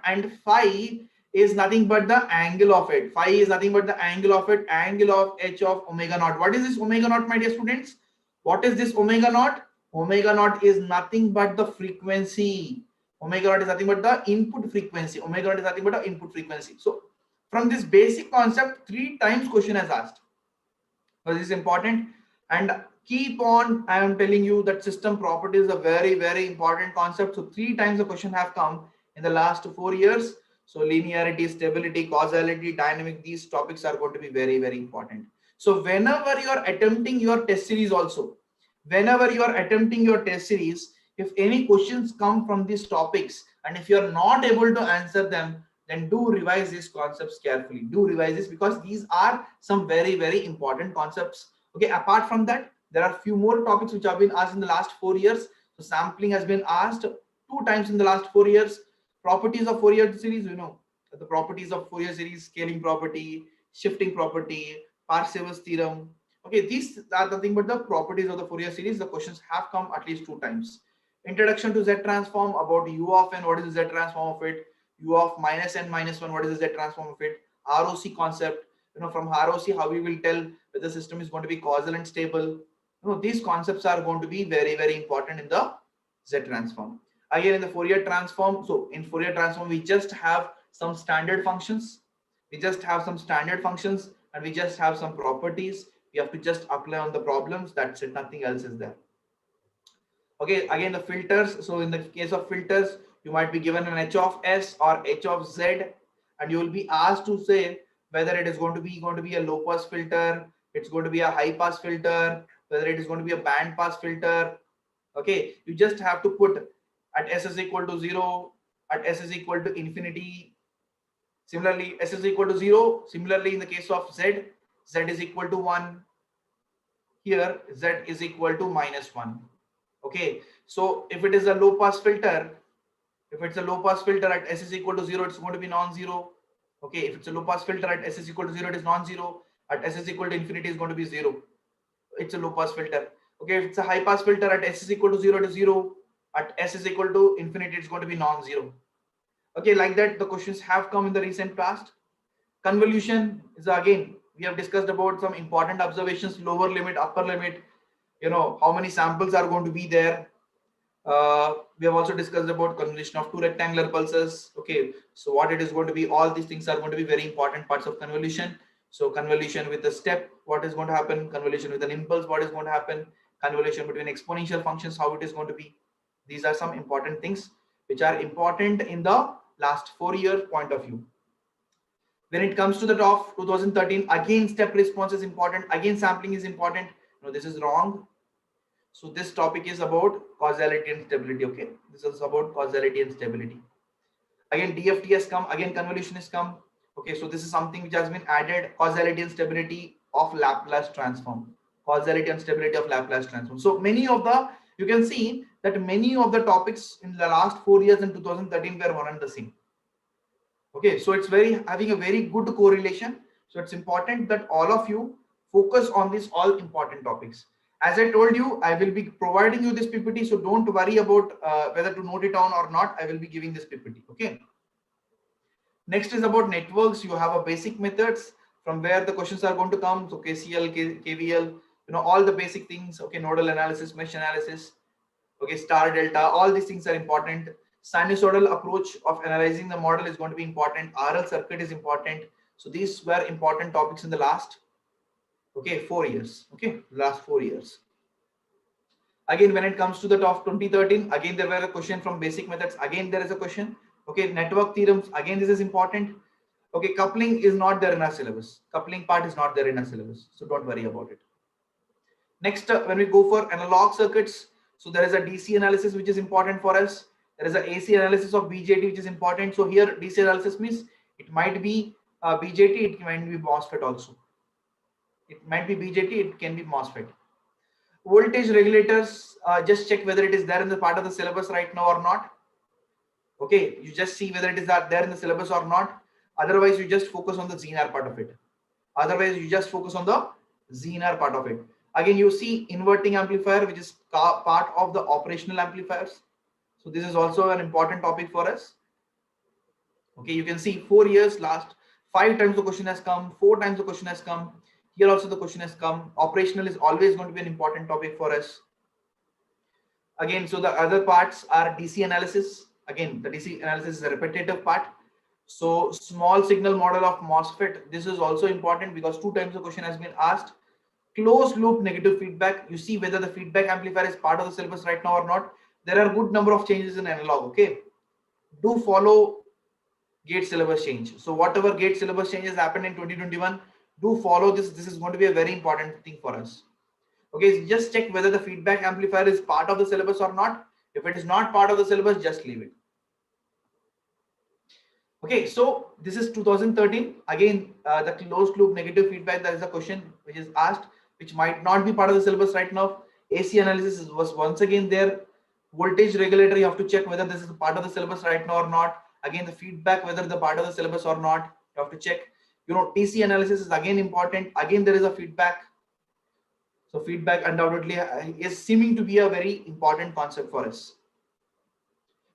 and phi is nothing but the angle of it. Phi is nothing but the angle of it, angle of h of omega naught. What is this omega naught, my dear students? What is this omega naught? Omega naught is nothing but the frequency. Omega naught is nothing but the input frequency. Omega naught is nothing but the input frequency. So from this basic concept, 3 times question has asked. So this is important. And keep on, I am telling you that system property is a very important concept. So 3 times the question have come in the last 4 years. So linearity, stability, causality, dynamic, these topics are going to be very important. So whenever you are attempting your test series also, if any questions come from these topics and if you are not able to answer them, then do revise these concepts carefully. Do revise this because these are some very important concepts. Okay, apart from that, there are few more topics which have been asked in the last 4 years. So sampling has been asked 2 times in the last 4 years. Properties of Fourier series, you know, the properties of Fourier series, scaling property, shifting property, Parseval's theorem. Okay, these are nothing but the properties of the Fourier series. The questions have come at least 2 times. Introduction to Z transform, about U of n, what is the Z transform of it? U of minus n minus 1, what is the Z transform of it? ROC concept, you know, from ROC how we will tell whether the system is going to be causal and stable. You know, these concepts are going to be very important in the Z transform. Again, in the Fourier transform, so in Fourier transform we just have some standard functions, and we just have some properties. We have to just apply on the problems, that's it, nothing else is there. Okay, again the filters. So in the case of filters, you might be given an h of s or h of z, and you will be asked to say whether it is going to be a low pass filter, it's going to be a high pass filter, whether it is going to be a band pass filter. Okay, you just have to put at s is equal to 0, at s is equal to infinity. Similarly, s is equal to 0. Similarly, in the case of z, z is equal to 1. Here, z is equal to -1. Okay, so if it is a low pass filter, at s is equal to 0, it's going to be non-zero. Okay, if it's a low pass filter at S is equal to 0, it is non-zero. At S is equal to infinity, is going to be 0. It's a low pass filter. Okay, if it's a high pass filter at S is equal to 0, it is 0. At S is equal to infinity, it's going to be non-zero. Okay, like that, the questions have come in the recent past. Convolution is, again, we have discussed about some important observations, lower limit, upper limit, how many samples are going to be there. We have also discussed about convolution of two rectangular pulses. Okay, so what it is going to be, all these things are going to be very important parts of convolution. So convolution with a step, what is going to happen? Convolution with an impulse, what is going to happen? Convolution between exponential functions, how it is going to be. These are some important things which are important in the last 4-year point of view. When it comes to the top 2013, again step response is important, again sampling is important. No, this is wrong. So this topic is about causality and stability. Okay, this is about causality and stability. Again DFT has come, again convolution has come. Okay, so this is something which has been added, causality and stability of Laplace transform. Causality and stability of Laplace transform. So many of the, you can see that many of the topics in the last 4 years in 2013 were one and the same. Okay, so it's having a very good correlation. So it's important that all of you focus on these all important topics. As I told you, I will be providing you this PPT, so don't worry about whether to note it down or not. I will be giving this PPT. Okay. Next is about networks. You have a basic methods from where the questions are going to come. So KCL, KVL, all the basic things. Okay, nodal analysis, mesh analysis. Okay, star delta, all these things are important. Sinusoidal approach of analyzing the model is going to be important. RL circuit is important. So these were important topics in the last 4 years. Okay, last 4 years. Again, when it comes to the top 2013, again there were a question from basic methods. Again there is a question. Okay, network theorems, again this is important. Okay, coupling is not there in our syllabus. Coupling part is not there in our syllabus, so don't worry about it. Next, when we go for analog circuits, so there is a DC analysis which is important for us. There is a AC analysis of BJT which is important. So here DC analysis means it might be BJT, it might be MOSFET also. It might be BJT, it can be MOSFET. Voltage regulators, just check whether it is there in the part of the syllabus right now or not. Okay, you just see whether it is there in the syllabus or not. Otherwise, you just focus on the ZNR part of it. Otherwise, you just focus on the ZNR part of it. Again, you see inverting amplifier, which is part of the operational amplifiers. So this is also an important topic for us. Okay, you can see 4 years last, 5 times the question has come, 4 times the question has come. Here also the question has come. Operational is always going to be an important topic for us. Again, so the other parts are DC analysis. Again, the DC analysis is a repetitive part. So small signal model of MOSFET, this is also important because 2 times the question has been asked. Closed loop negative feedback, you see whether the feedback amplifier is part of the syllabus right now or not. There are good number of changes in analog. Okay, do follow gate syllabus change. So whatever gate syllabus changes happened in 2021, do follow this. This is going to be a very important thing for us. Okay, just check whether the feedback amplifier is part of the syllabus or not. If it is not part of the syllabus, just leave it. Okay, so this is 2013. Again, the closed loop negative feedback, that is a question which is asked, which might not be part of the syllabus right now. AC analysis was once again there. Voltage regulator, you have to check whether this is part of the syllabus right now or not. Again, the feedback, whether the part of the syllabus or not, you have to check. DC analysis is again important. Again, there is a feedback. So feedback undoubtedly is seeming to be a very important concept for us.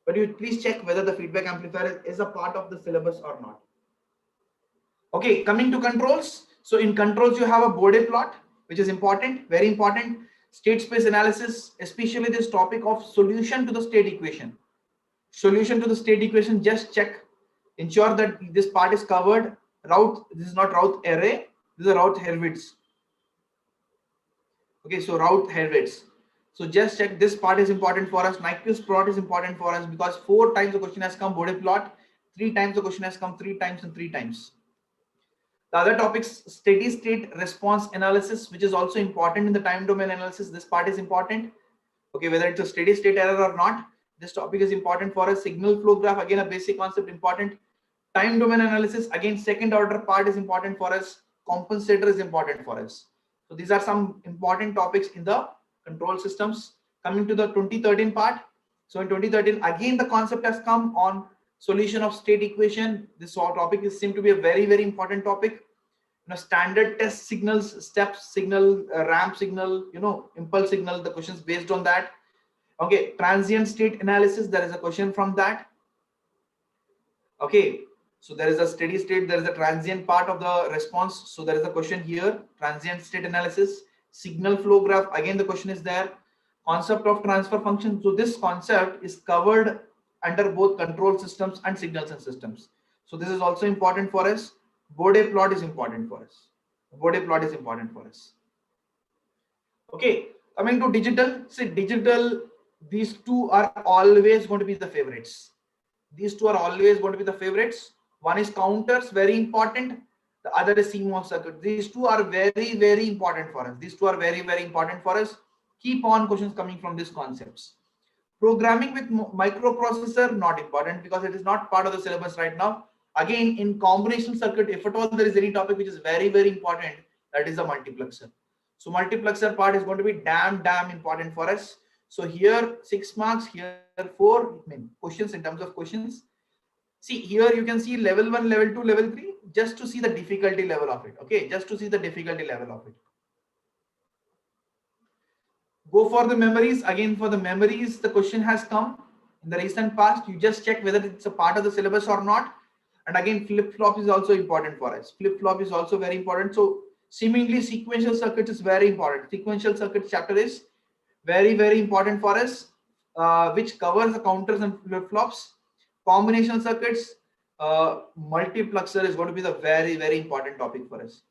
But you please check whether the feedback amplifier is a part of the syllabus or not. Okay, coming to controls. So in controls, you have a Bode plot, which is important, very important. State space analysis, especially this topic of solution to the state equation. Solution to the state equation, just check, ensure that this part is covered. Routh, this is not Routh array, this is a Routh Hurwitz. Okay, so Routh Hurwitz. So just check, this part is important for us. Nyquist plot is important for us because 4 times the question has come Bode plot, 3 times the question has come, 3 times and 3 times. The other topics, steady state response analysis, which is also important in the time domain analysis. This part is important. Okay, whether it's a steady state error or not, this topic is important for us. Signal flow graph, again a basic concept, important. Time domain analysis, again second order part is important for us. Compensator is important for us. So these are some important topics in the control systems. Coming to the 2013 part. So in 2013, again the concept has come on solution of state equation. This topic is seem to be a very important topic. Standard test signals, step signal, ramp signal, impulse signal, the questions based on that. Okay, transient state analysis, there is a question from that. Okay, so there is a steady state, there is a transient part of the response, so there is a question here. Transient state analysis, signal flow graph, again the question is there. Concept of transfer function, so this concept is covered under both control systems and signals and systems, so this is also important for us. Bode plot is important for us. Bode plot is important for us. Okay, coming to digital, see digital, these two are always going to be the favorites. These two are always going to be the favorites. One is counters, very important. The other is CMOS circuit. These two are very important for us. These two are very important for us. Keep on questions coming from these concepts. Programming with microprocessor, not important because it is not part of the syllabus right now. Again, in combinational circuit, if at all there is any topic which is very important, that is a multiplexer. So multiplexer part is going to be damn important for us. So here 6 marks, here 4 questions in terms of questions. See here you can see level 1, level 2, level 3, just to see the difficulty level of it. Okay, just to see the difficulty level of it. Go for the memories. Again, for the memories, the question has come in the recent past. You just check whether it's a part of the syllabus or not. And again, flip-flop is also important for us. Flip-flop is also very important. So seemingly sequential circuit is very important. Sequential circuit chapter is very important for us, which covers the counters and flip-flops. Combinational circuits, multiplexer is going to be the very important topic for us.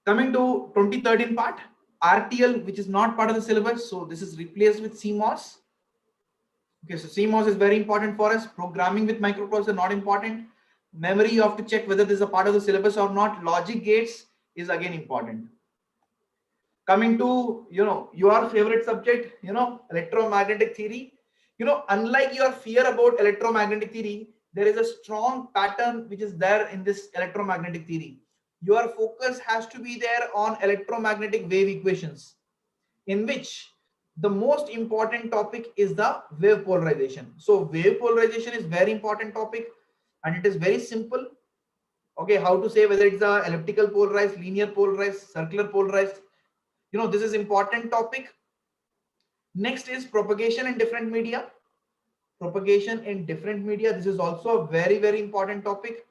Coming to 2013 part, RTL, which is not part of the syllabus, so this is replaced with CMOS. Okay, so CMOS is very important for us. Programming with microprocessor, not important. Memory, you have to check whether this is a part of the syllabus or not. Logic gates is again important. Coming to your favorite subject, electromagnetic theory. Unlike your fear about electromagnetic theory, there is a strong pattern which is there in this electromagnetic theory. Your focus has to be there on electromagnetic wave equations, in which the most important topic is the wave polarization. So wave polarization is very important topic, and it is very simple. Okay, how to say whether it's a elliptical polarized, linear polarized, circular polarized. This is important topic. Next is propagation in different media. Propagation in different media. This is also a very important topic.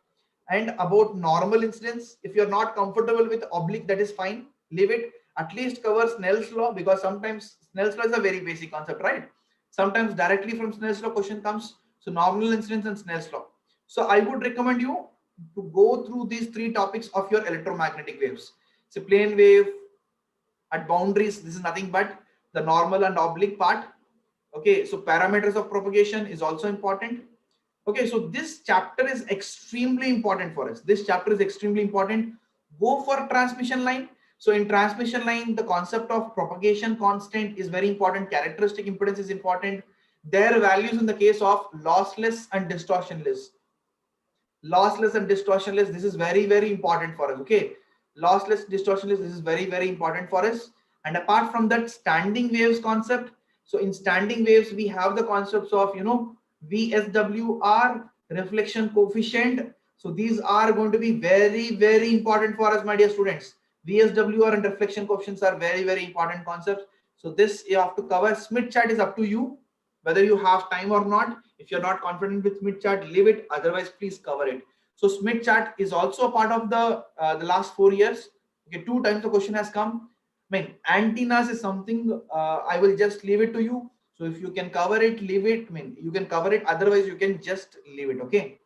And about normal incidence, if you're not comfortable with oblique, that is fine, leave it. At least cover Snell's law, because sometimes Snell's law is a very basic concept, right? Sometimes directly from Snell's law question comes. So normal incidence and Snell's law. So I would recommend you to go through these 3 topics of your electromagnetic waves. So plane wave at boundaries, this is nothing but the normal and oblique part. Okay, so parameters of propagation is also important. Okay, so this chapter is extremely important for us. This chapter is extremely important. Go for transmission line. So in transmission line, the concept of propagation constant is very important. Characteristic impedance is important. Their values in the case of lossless and distortionless. Lossless and distortionless, this is very important for us. Okay, lossless, distortionless, this is very important for us. And apart from that, standing waves concept. So in standing waves, we have the concepts of VSWR, reflection coefficient. So these are going to be very important for us, my dear students. VSWR and reflection coefficients are very important concepts. So this you have to cover. Smith chart is up to you, whether you have time or not. If you're not confident with Smith chart, leave it. Otherwise, please cover it. So Smith chart is also a part of the last 4 years. Okay, 2 times the question has come. Antennas is something I will just leave it to you. So if you can cover it, leave it. You can cover it. Otherwise, you can just leave it. Okay.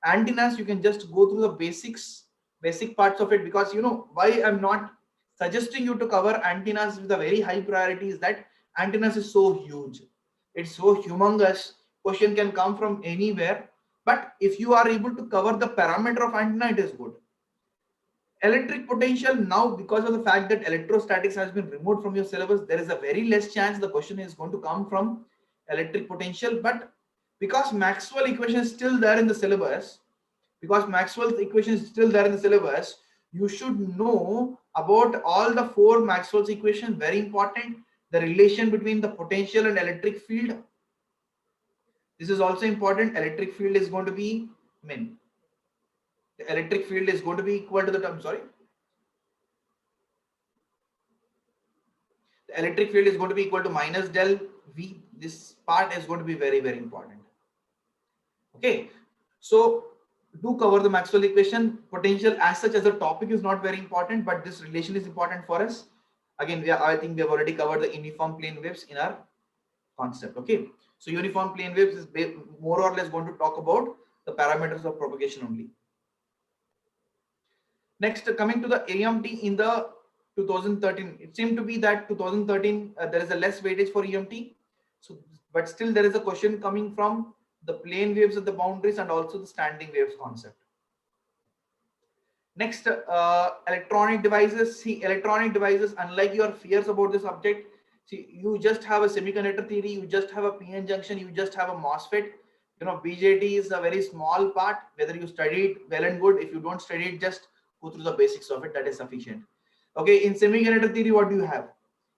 Antennas, you can just go through the basic parts of it, because why I'm not suggesting you to cover antennas with a very high priority is that antennas is so huge. It's so humongous. Question can come from anywhere. But if you are able to cover the parameter of antenna, it is good. Electric potential, now because of the fact that electrostatics has been removed from your syllabus, there is a very less chance the question is going to come from electric potential. But because Maxwell equation is still there in the syllabus, you should know about all the 4 Maxwell's equations. Very important. The relation between the potential and electric field. This is also important. Electric field is going to be min. The electric field is going to be equal to the term, sorry. The electric field is going to be equal to minus del V. This part is going to be very, very important. Okay. So do cover the Maxwell equation. Potential as such as a topic is not very important, but this relation is important for us. Again, I think we have already covered the uniform plane waves in our concept. Okay. So uniform plane waves is more or less going to talk about the parameters of propagation only. Next, coming to the EMT in the 2013, it seemed to be that 2013 there is a less weightage for EMT. So, but still there is a question coming from the plane waves at the boundaries and also the standing waves concept. Next, electronic devices. See, electronic devices, unlike your fears about the subject, see, you just have a semiconductor theory, you just have a PN junction, you just have a MOSFET. You know, BJT is a very small part. Whether you study it, well and good. If you don't study it, just go through the basics of it. That is sufficient. Okay, in semiconductor theory, what do you have?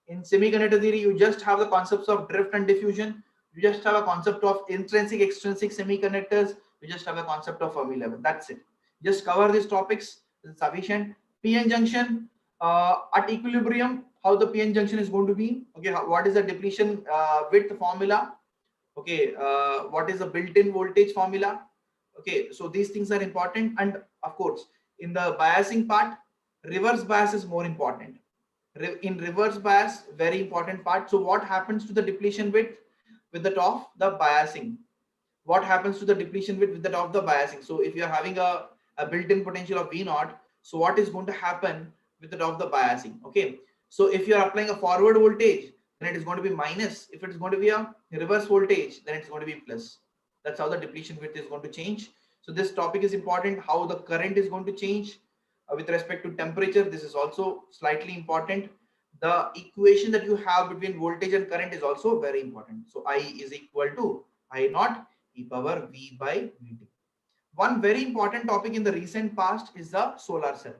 In semiconductor theory, you just have the concepts of drift and diffusion. You just have a concept of intrinsic, extrinsic semiconductors. You just have a concept of Fermi level. That's it. Just cover these topics. This is sufficient. PN junction at equilibrium, how the PN junction is going to be. Okay, what is the depletion width formula? Okay, what is the built-in voltage formula? Okay, so these things are important. And of course, in the biasing part, reverse bias is more important. In reverse bias, very important part. So what happens to the depletion width with the top the biasing? What happens to the depletion width with the top of the biasing? So if you're having a built-in potential of V naught, so what is going to happen with the top of the biasing? Okay, so if you're applying a forward voltage, then it is going to be minus. If it's going to be a reverse voltage, then it's going to be plus. That's how the depletion width is going to change. So this topic is important. How the current is going to change with respect to temperature. This is also slightly important. The equation that you have between voltage and current is also very important. So I is equal to I naught e power V by Vt. One very important topic in the recent past is the solar cell.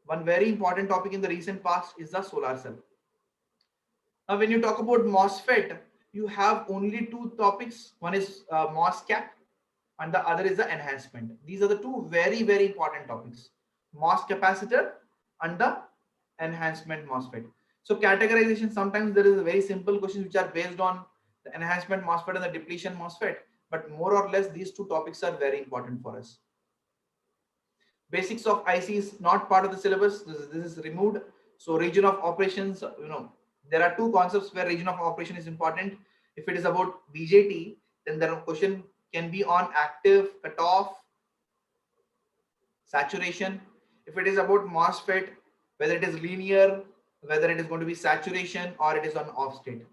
One very important topic in the recent past is the solar cell. Now, when you talk about MOSFET, you have only two topics. One is MOSCAP and the other is the enhancement. These are the two very, very important topics. MOS capacitor and the enhancement MOSFET. So categorization, sometimes there is a very simple questions which are based on the enhancement MOSFET and the depletion MOSFET, but more or less these two topics are very important for us. Basics of IC is not part of the syllabus. This is removed. So region of operations, you know, there are two concepts where region of operation is important. If it is about BJT, then the question can be on active, cutoff, saturation. If it is about MOSFET, whether it is linear, whether it is going to be saturation or it is on off state.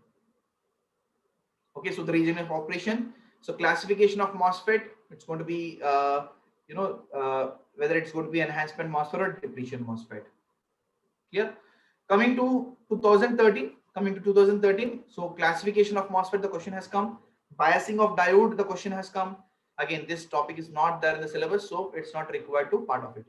Okay, so the region of operation. So classification of MOSFET, it's going to be, whether it's going to be enhancement MOSFET or depletion MOSFET. Clear? Coming to 2013, so classification of MOSFET, the question has come. Biasing of diode, the question has come. Again, this topic is not there in the syllabus, so it's not required to part of it.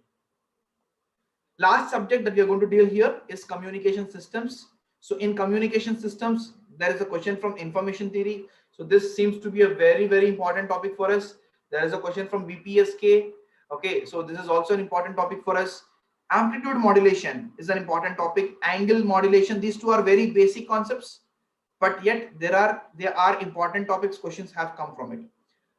Last subject that we are going to deal here is communication systems. So in communication systems, there is a question from information theory. So this seems to be a very, very important topic for us. There is a question from BPSK. Okay, so this is also an important topic for us. Amplitude modulation is an important topic. Angle modulation, these two are very basic concepts, but yet they are important topics. Questions have come from it.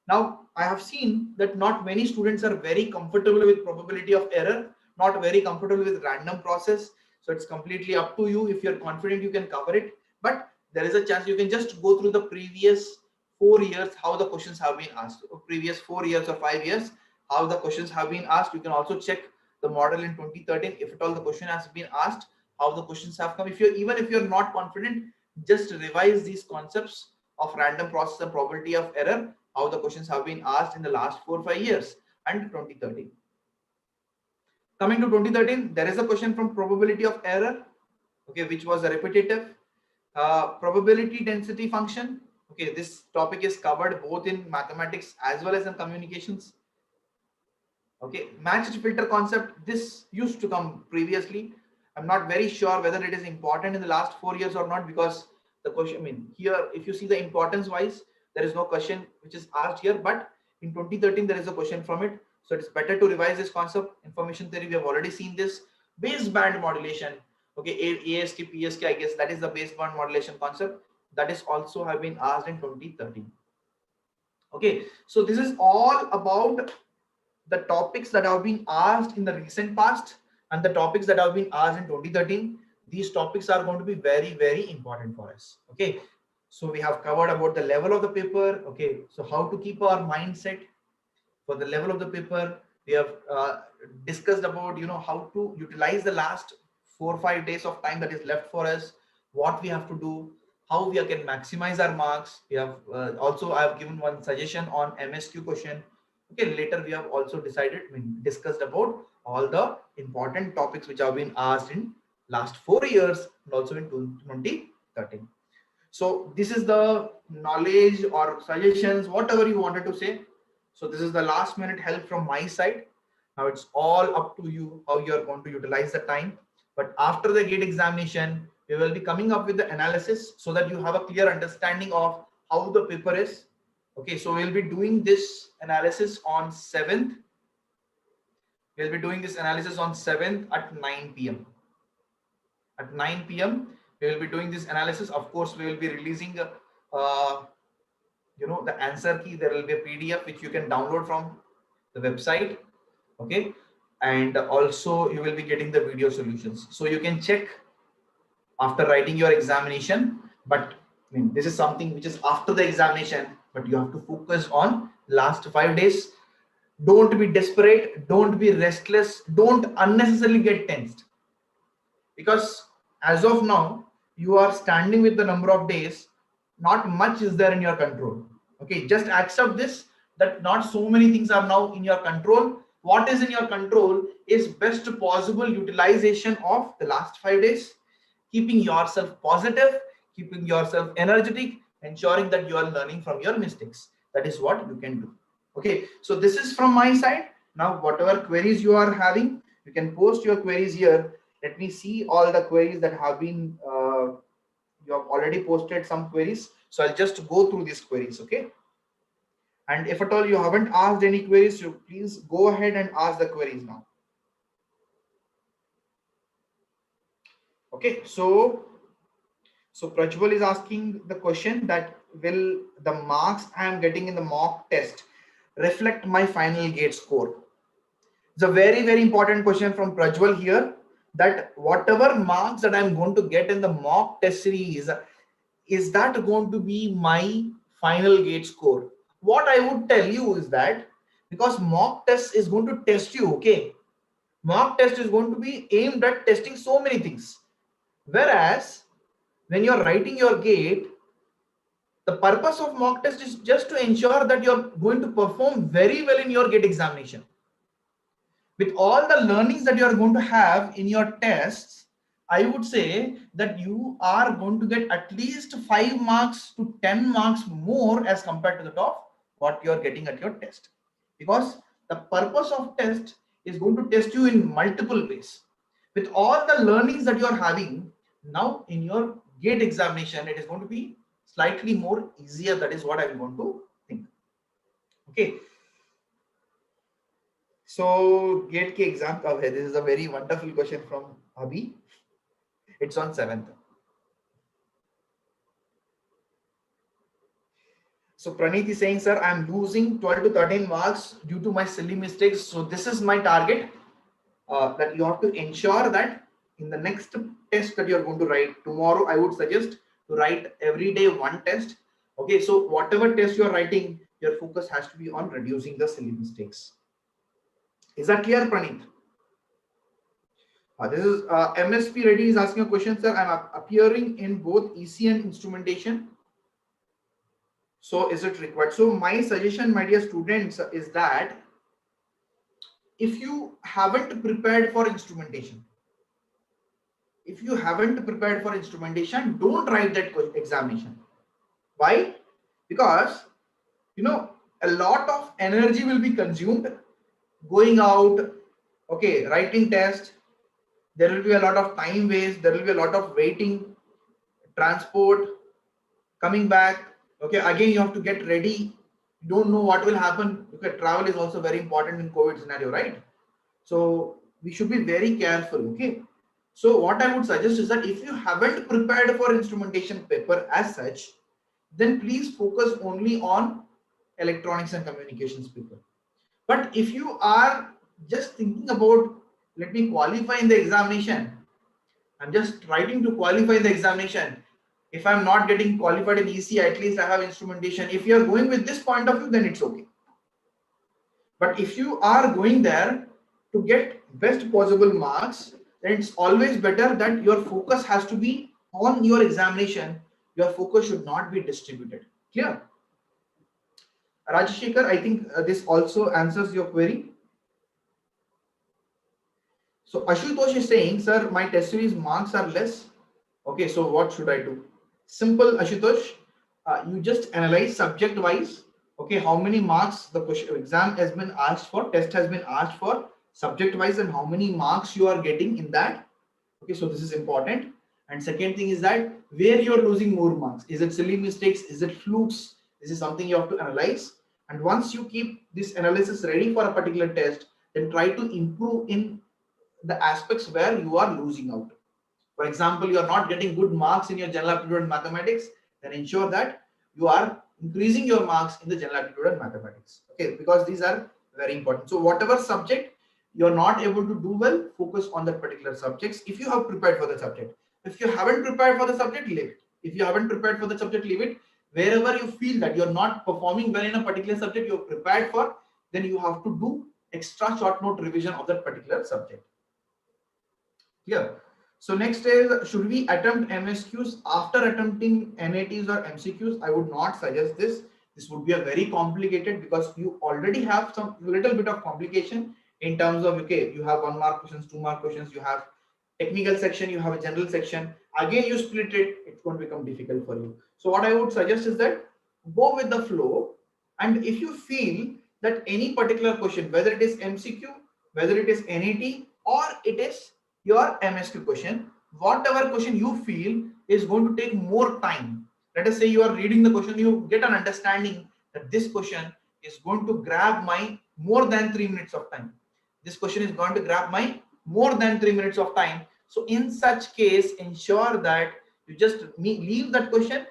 Now, I have seen that not many students are very comfortable with probability of error, not very comfortable with random process. So it's completely up to you. If you're confident, you can cover it, but there is a chance you can just go through the previous 4 years, how the questions have been asked, previous 4 years or 5 years, how the questions have been asked. You can also check the model in 2013. If at all the question has been asked, how the questions have come. Even if you're not confident, just revise these concepts of random process and probability of error, how the questions have been asked in the last 4 or 5 years and 2013. Coming to 2013, there is a question from probability of error, okay, which was a repetitive. Probability density function. Okay, this topic is covered both in mathematics as well as in communications. Okay, matched filter concept. This used to come previously. I'm not very sure whether it is important in the last 4 years or not, because the question, I mean, here, if you see the importance wise, there is no question which is asked here, but in 2013 there is a question from it. So it's better to revise this concept. Information theory, we have already seen this. Baseband modulation, okay, ASK, PSK, I guess that is the baseband modulation concept. That is also have been asked in 2013. Okay, so this is all about the topics that have been asked in the recent past and the topics that have been asked in 2013. These topics are going to be very, very important for us. Okay, so we have covered about the level of the paper. Okay, so how to keep our mindset for the level of the paper. We have discussed about, you know, how to utilize the last 4 or 5 days of time that is left for us, what we have to do, how we can maximize our marks. We have also, I have given one suggestion on MSQ question. Okay, later we have also decided, I mean, discussed about all the important topics which have been asked in last 4 years and also in 2013. So this is the knowledge or suggestions, whatever you wanted to say. So this is the last minute help from my side. Now it's all up to you how you are going to utilize the time. But after the gate examination, we will be coming up with the analysis so that you have a clear understanding of how the paper is. Okay, so we'll be doing this analysis on 7th. We'll be doing this analysis on 7th at 9 p.m. At 9 p.m. we will be doing this analysis. Of course, we will be releasing you know, the answer key. There will be a PDF which you can download from the website. Okay, and also you will be getting the video solutions, so you can check after writing your examination. But I mean, this is something which is after the examination, but you have to focus on last 5 days. Don't be desperate, don't be restless, don't unnecessarily get tensed, because as of now you are standing with the number of days. Not much is there in your control. Okay, just accept this, that not so many things are now in your control. What is in your control is best possible utilization of the last 5 days, keeping yourself positive, keeping yourself energetic, ensuring that you are learning from your mistakes. That is what you can do. Okay, so this is from my side. Now whatever queries you are having, you can post your queries here. Let me see all the queries that have been you have already posted some queries, so I'll just go through these queries. Okay, and if at all you haven't asked any queries, you please go ahead and ask the queries now. Okay, so Prajwal is asking the question that will the marks I am getting in the mock test reflect my final gate score? It's a very, very important question from Prajwal here, that whatever marks that I'm going to get in the mock test series, is that going to be my final gate score? What I would tell you is that, because mock test is going to test you, okay, mock test is going to be aimed at testing so many things, whereas when you're writing your gate, the purpose of mock test is just to ensure that you're going to perform very well in your gate examination. With all the learnings that you are going to have in your tests, I would say that you are going to get at least 5 marks to 10 marks more as compared to the top what you are getting at your test, because the purpose of test is going to test you in multiple ways. With all the learnings that you are having now in your gate examination, it is going to be slightly more easier. That is what I'm going to think. Okay, so gate ke exam kab hai? This is a very wonderful question from Abhi. It's on 7th. So Praneeth is saying, sir, I'm losing 12 to 13 marks due to my silly mistakes. So this is my target, that you have to ensure that in the next test that you're going to write tomorrow, I would suggest to write every day one test. Okay, so whatever test you're writing, your focus has to be on reducing the silly mistakes. Is that clear, Praneeth? This is MSP Reddy is asking a question, sir. I'm appearing in both ECE and instrumentation. So is it required? So my suggestion, my dear students, is that if you haven't prepared for instrumentation, don't write that examination. Why? Because, you know, a lot of energy will be consumed going out, okay, writing test. There will be a lot of time waste, there will be a lot of waiting, transport, coming back. Okay, again, you have to get ready. You don't know what will happen. Okay, travel is also very important in COVID scenario, right? So we should be very careful. Okay. So what I would suggest is that if you haven't prepared for instrumentation paper as such, then please focus only on electronics and communications paper. But if you are just thinking about, let me qualify in the examination, I'm just writing to qualify in the examination. If I'm not getting qualified in ECE, at least I have instrumentation. If you are going with this point of view, then it's okay. But if you are going there to get best possible marks, then it's always better that your focus has to be on your examination. Your focus should not be distributed. Clear? Rajashekar, I think this also answers your query. So Ashutosh is saying, sir, my test series marks are less. Okay, so what should I do? Simple, Ashutosh. You just analyze subject wise. Okay, how many marks the question exam has been asked for, test has been asked for, subject wise, and how many marks you are getting in that. Okay, so this is important. And second thing is that where you are losing more marks. Is it silly mistakes? Is it flukes? This is something you have to analyze. And once you keep this analysis ready for a particular test, then try to improve in the aspects where you are losing out. For example, you are not getting good marks in your general aptitude and mathematics, then ensure that you are increasing your marks in the general aptitude and mathematics. Okay, because these are very important. So whatever subject you are not able to do well, focus on that particular subjects if you have prepared for the subject. If you haven't prepared for the subject, leave it. If you haven't prepared for the subject, leave it. Wherever you feel that you're not performing well in a particular subject you're prepared for, then you have to do extra short note revision of that particular subject. Clear? So next is, should we attempt MSQs after attempting NATs or MCQs? I would not suggest this. This would be a very complicated, because you already have some little bit of complication in terms of, okay, you have 1 mark questions, 2 mark questions, you have technical section, you have a general section. Again, you split it, it's going to become difficult for you. So what I would suggest is that go with the flow. And if you feel that any particular question, whether it is MCQ, whether it is NAT, or it is your MSQ question, whatever question you feel is going to take more time. Let us say you are reading the question, you get an understanding that this question is going to grab my more than 3 minutes of time. This question is going to grab my more than 3 minutes of time. So in such case, ensure that you just leave that question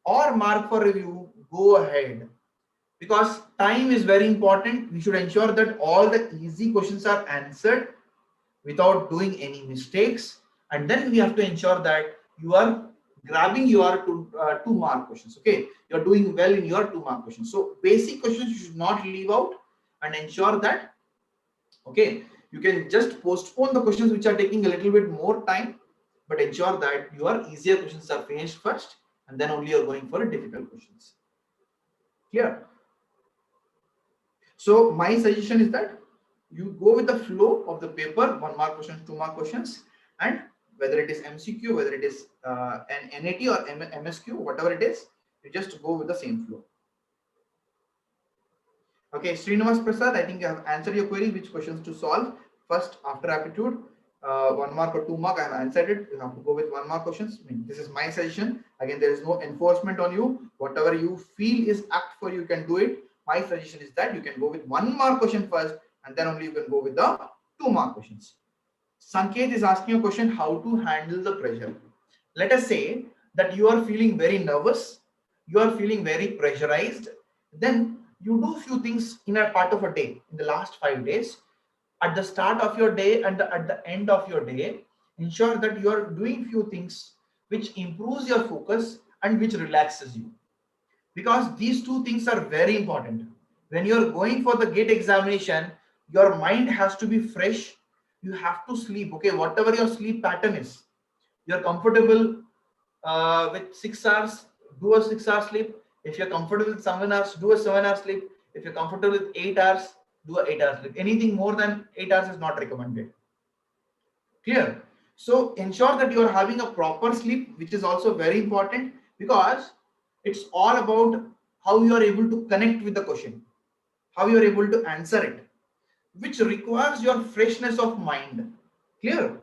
or mark for review, go ahead. Because time is very important. We should ensure that all the easy questions are answered without doing any mistakes, and then we have to ensure that you are grabbing your 2 mark questions. Okay, you're doing well in your 2 mark questions. So basic questions you should not leave out, and ensure that, okay, you can just postpone the questions which are taking a little bit more time, but ensure that your easier questions are finished first, and then only you're going for difficult questions. Clear? So my suggestion is that you go with the flow of the paper, 1 mark questions, 2 mark questions, and whether it is MCQ, whether it is an NAT or MSQ, whatever it is, you just go with the same flow. Okay, Srinivas Prasad, I think I have answered your query, which questions to solve. First, after aptitude, 1 mark or 2 mark, I have answered it. You have to go with 1 mark questions. I mean, this is my suggestion. Again, there is no enforcement on you. Whatever you feel is apt for you can do it. My suggestion is that you can go with 1 mark question first, and then only you can go with the 2 mark questions. Sanket is asking a question, how to handle the pressure. Let us say that you are feeling very nervous, you are feeling very pressurized, then you do few things in a part of a day, in the last 5 days. At the start of your day and at the end of your day, ensure that you are doing few things which improves your focus and which relaxes you. Because these 2 things are very important. When you are going for the gate examination, your mind has to be fresh. You have to sleep. Okay, whatever your sleep pattern is, you're comfortable with 6 hours, do a 6-hour sleep. If you're comfortable with 7 hours, do a 7-hour sleep. If you're comfortable with 8 hours, do a 8-hour sleep. Anything more than 8 hours is not recommended. Clear? So ensure that you are having a proper sleep, which is also very important, because it's all about how you are able to connect with the question, how you are able to answer it, which requires your freshness of mind. Clear?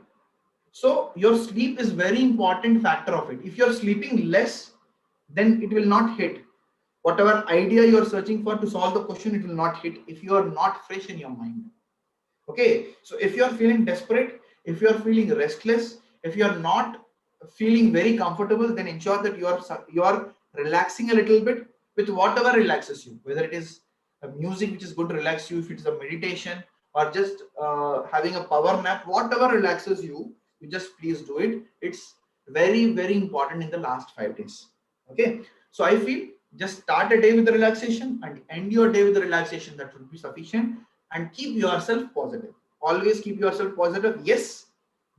So your sleep is very important factor of it. If you're sleeping less, then it will not hit. Whatever idea you are searching for to solve the question, it will not hit if you are not fresh in your mind. Okay, so if you are feeling desperate, if you are feeling restless, if you are not feeling very comfortable, then ensure that you are relaxing a little bit with whatever relaxes you, whether it is a music which is going to relax you, if it is a meditation, or just having a power nap, whatever relaxes you, you just please do it. It's very important in the last 5 days. Okay, so I feel just start a day with the relaxation and end your day with the relaxation. That would be sufficient. And keep yourself positive. Always keep yourself positive. Yes,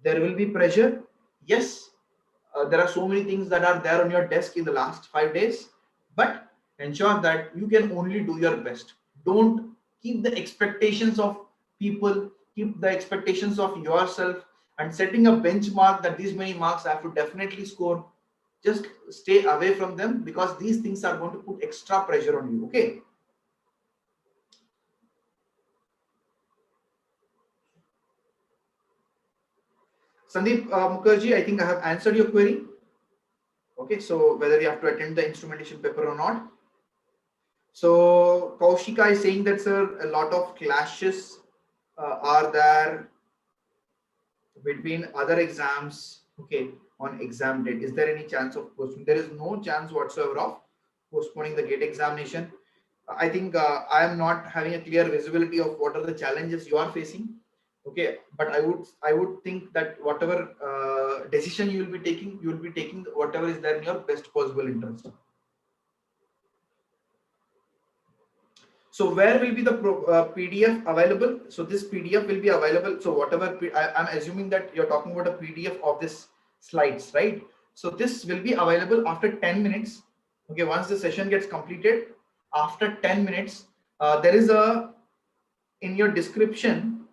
there will be pressure. Yes, there are so many things that are there on your desk in the last 5 days, but ensure that you can only do your best. Don't keep the expectations of people, keep the expectations of yourself, and setting a benchmark that these many marks I have to definitely score. Just stay away from them, because these things are going to put extra pressure on you. Okay. Sandeep Mukherjee, I think I have answered your query. Okay, so whether you have to attend the instrumentation paper or not. So Kaushika is saying that, sir, a lot of clashes are there between other exams. Okay, on exam date. Is there any chance of postponing? There is no chance whatsoever of postponing the gate examination. I think I am not having a clear visibility of what are the challenges you are facing. Okay, but I would think that whatever decision you will be taking whatever is there in your best possible interest. So where will be the PDF available? So this PDF will be available. So whatever I'm assuming that you're talking about a PDF of this slides, right? So this will be available after 10 minutes. Okay, once the session gets completed, after 10 minutes, there is a in your description,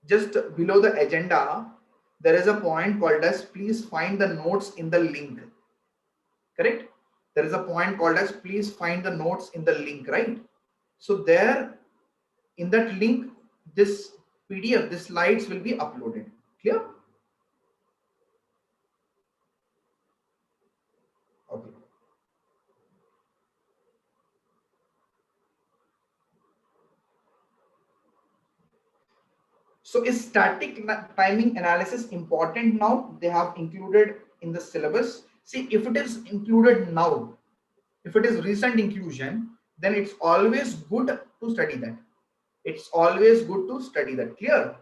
just below the agenda, there is a point called as please find the notes in the link. Correct? There is a point called as please find the notes in the link, right? So there in that link, this PDF, the slides will be uploaded. Clear? Okay. So is static timing analysis important now? They have included in the syllabus. See, if it is included now, if it is recent inclusion, then it's always good to study that. It's always good to study that. Clear?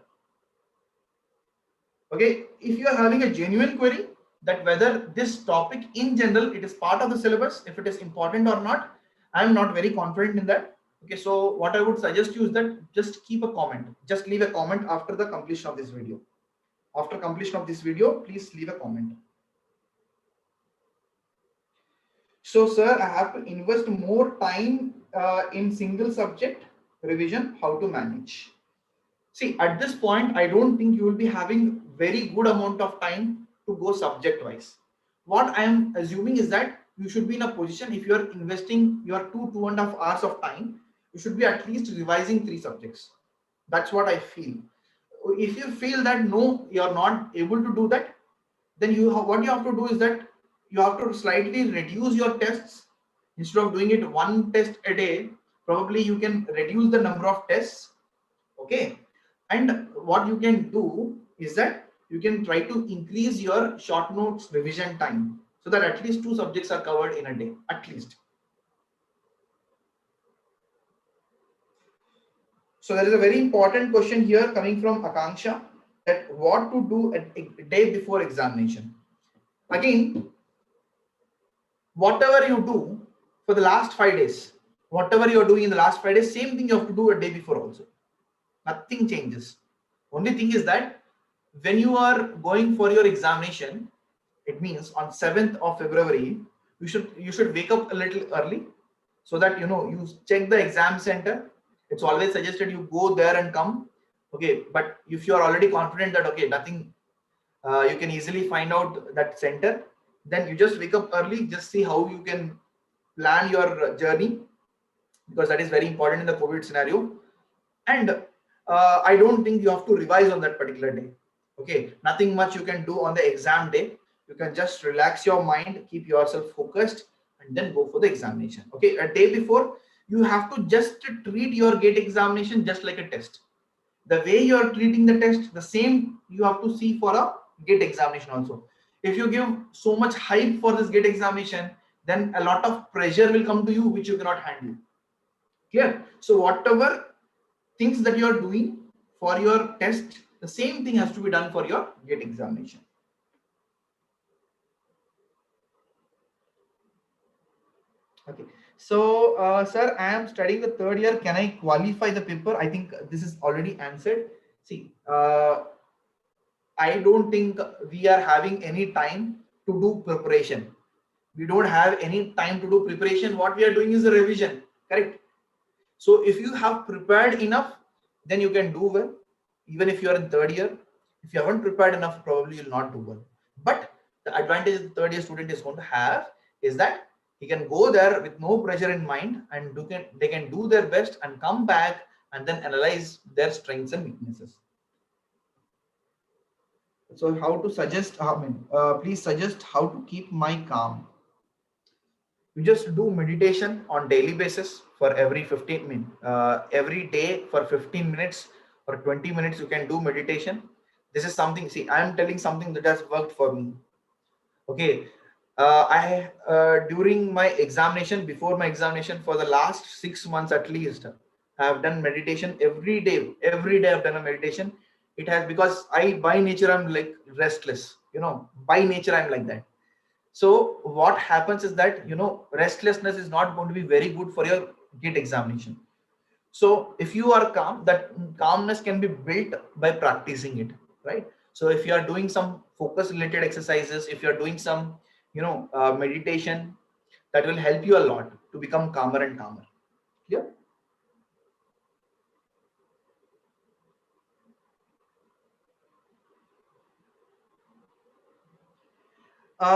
Okay, if you are having a genuine query that whether this topic in general, it is part of the syllabus, if it is important or not, I am not very confident in that. Okay, so what I would suggest you is that just keep a comment, just leave a comment after the completion of this video. After completion of this video, please leave a comment. So sir, I have to invest more time in single subject revision, how to manage? See, at this point, I don't think you will be having very good amount of time to go subject wise. What I am assuming is that you should be in a position, if you are investing your 2.5 hours of time, you should be at least revising 3 subjects. That's what I feel. If you feel that no, you are not able to do that, then what you have to do is that you have to slightly reduce your tests. Instead of doing it 1 test a day, probably you can reduce the number of tests. Okay, and what you can do is that you can try to increase your short notes revision time, so that at least 2 subjects are covered in a day, at least. So there is a very important question here coming from Akanksha, that what to do a day before examination. Again, whatever you do for the last 5 days, whatever you are doing in the last 5 days, same thing you have to do a day before also. Nothing changes. Only thing is that when you are going for your examination, it means on 7th of February, you should wake up a little early, so that you check the exam center. It's always suggested you go there and come. Okay, but if you are already confident that okay, nothing, you can easily find out that center, then you just wake up early, just see how you can plan your journey, because that is very important in the COVID scenario. And I don't think you have to revise on that particular day. Okay, nothing much you can do on the exam day. You can just relax your mind, keep yourself focused, and then go for the examination. Okay, a day before, you have to just treat your gate examination just like a test. The way you are treating the test, the same you have to see for a gate examination also. If you give so much hype for this gate examination, then a lot of pressure will come to you which you cannot handle. Clear? So whatever things that you are doing for your test, the same thing has to be done for your gate examination. Okay. So, sir, I am studying the third year. Can I qualify the paper? I think this is already answered. See, I don't think we are having any time to do preparation. We don't have any time to do preparation. What we are doing is a revision, correct? So if you have prepared enough, then you can do well. Even if you are in third year, if you haven't prepared enough, probably you'll not do well. But the advantage the third year student is going to have is that he can go there with no pressure in mind, and they can do their best and come back and then analyze their strengths and weaknesses. So how to suggest, please suggest how to keep my calm. You just do meditation on daily basis for every 15 minutes. Every day for 15 minutes or 20 minutes, you can do meditation. This is something, see, I am telling something that has worked for me. Okay. During my examination, before my examination, for the last 6 months at least, I have done meditation every day. Every day I've done a meditation. It has, because by nature, I'm like restless, by nature, I'm like that. So what happens is that, restlessness is not going to be very good for your gate examination. So if you are calm, that calmness can be built by practicing it, right? So if you are doing some focus related exercises, if you are doing some, meditation, that will help you a lot to become calmer and calmer. Yeah.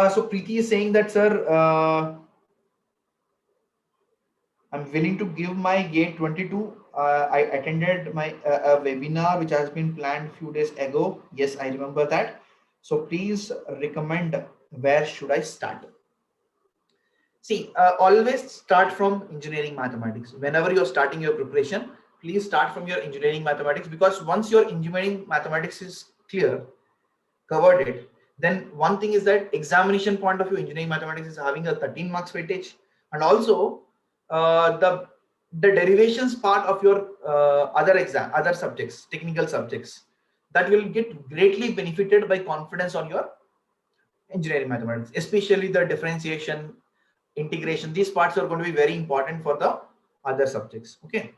So Preeti is saying that, sir, I'm willing to give my gate 22. I attended my a webinar which has been planned few days ago. Yes, I remember that. So please recommend, where should I start? See, always start from engineering mathematics. Whenever you're starting your preparation, please start from your engineering mathematics, because once your engineering mathematics is clear, covered it, then one thing is that examination point of view, engineering mathematics is having a 13 marks weightage, and also the derivations part of your other subjects, technical subjects, that will get greatly benefited by confidence on your engineering mathematics, especially the differentiation, integration. These parts are going to be very important for the other subjects. Okay,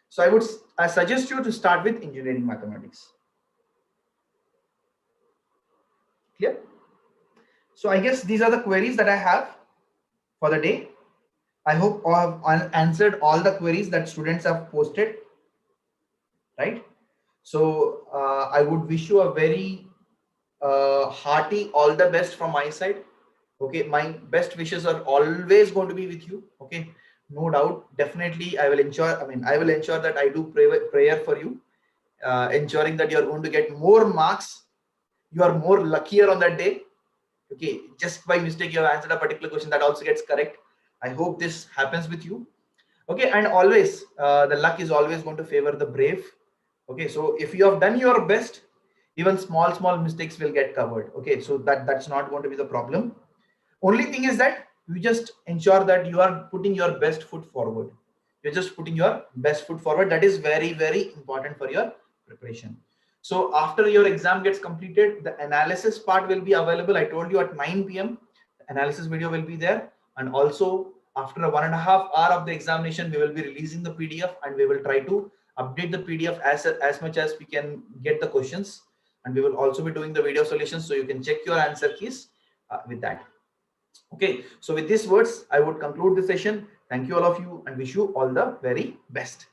so I suggest you to start with engineering mathematics. Clear? So I guess these are the queries that I have for the day. I hope I have answered all the queries that students have posted, right? So I would wish you a very hearty all the best from my side. Okay, my best wishes are always going to be with you. Okay, no doubt, definitely I will ensure, I will ensure that I do prayer for you, ensuring that you are going to get more marks. You are more luckier on that day. Okay, just by mistake you have answered a particular question, that also gets correct. I hope this happens with you. Okay, and always the luck is always going to favor the brave. Okay, so if you have done your best, even small mistakes will get covered. Okay, so that's not going to be the problem. Only thing is that you just ensure that you are putting your best foot forward. You're just putting your best foot forward. That is very, very important for your preparation. So after your exam gets completed, the analysis part will be available. I told you at 9 p.m. analysis video will be there. And also after a 1.5 hour of the examination, we will be releasing the PDF, and we will try to update the PDF as much as we can get the questions. And we will also be doing the video solutions, so you can check your answer keys with that. Okay, so with these words, I would conclude the session. Thank you all of you, and wish you all the very best.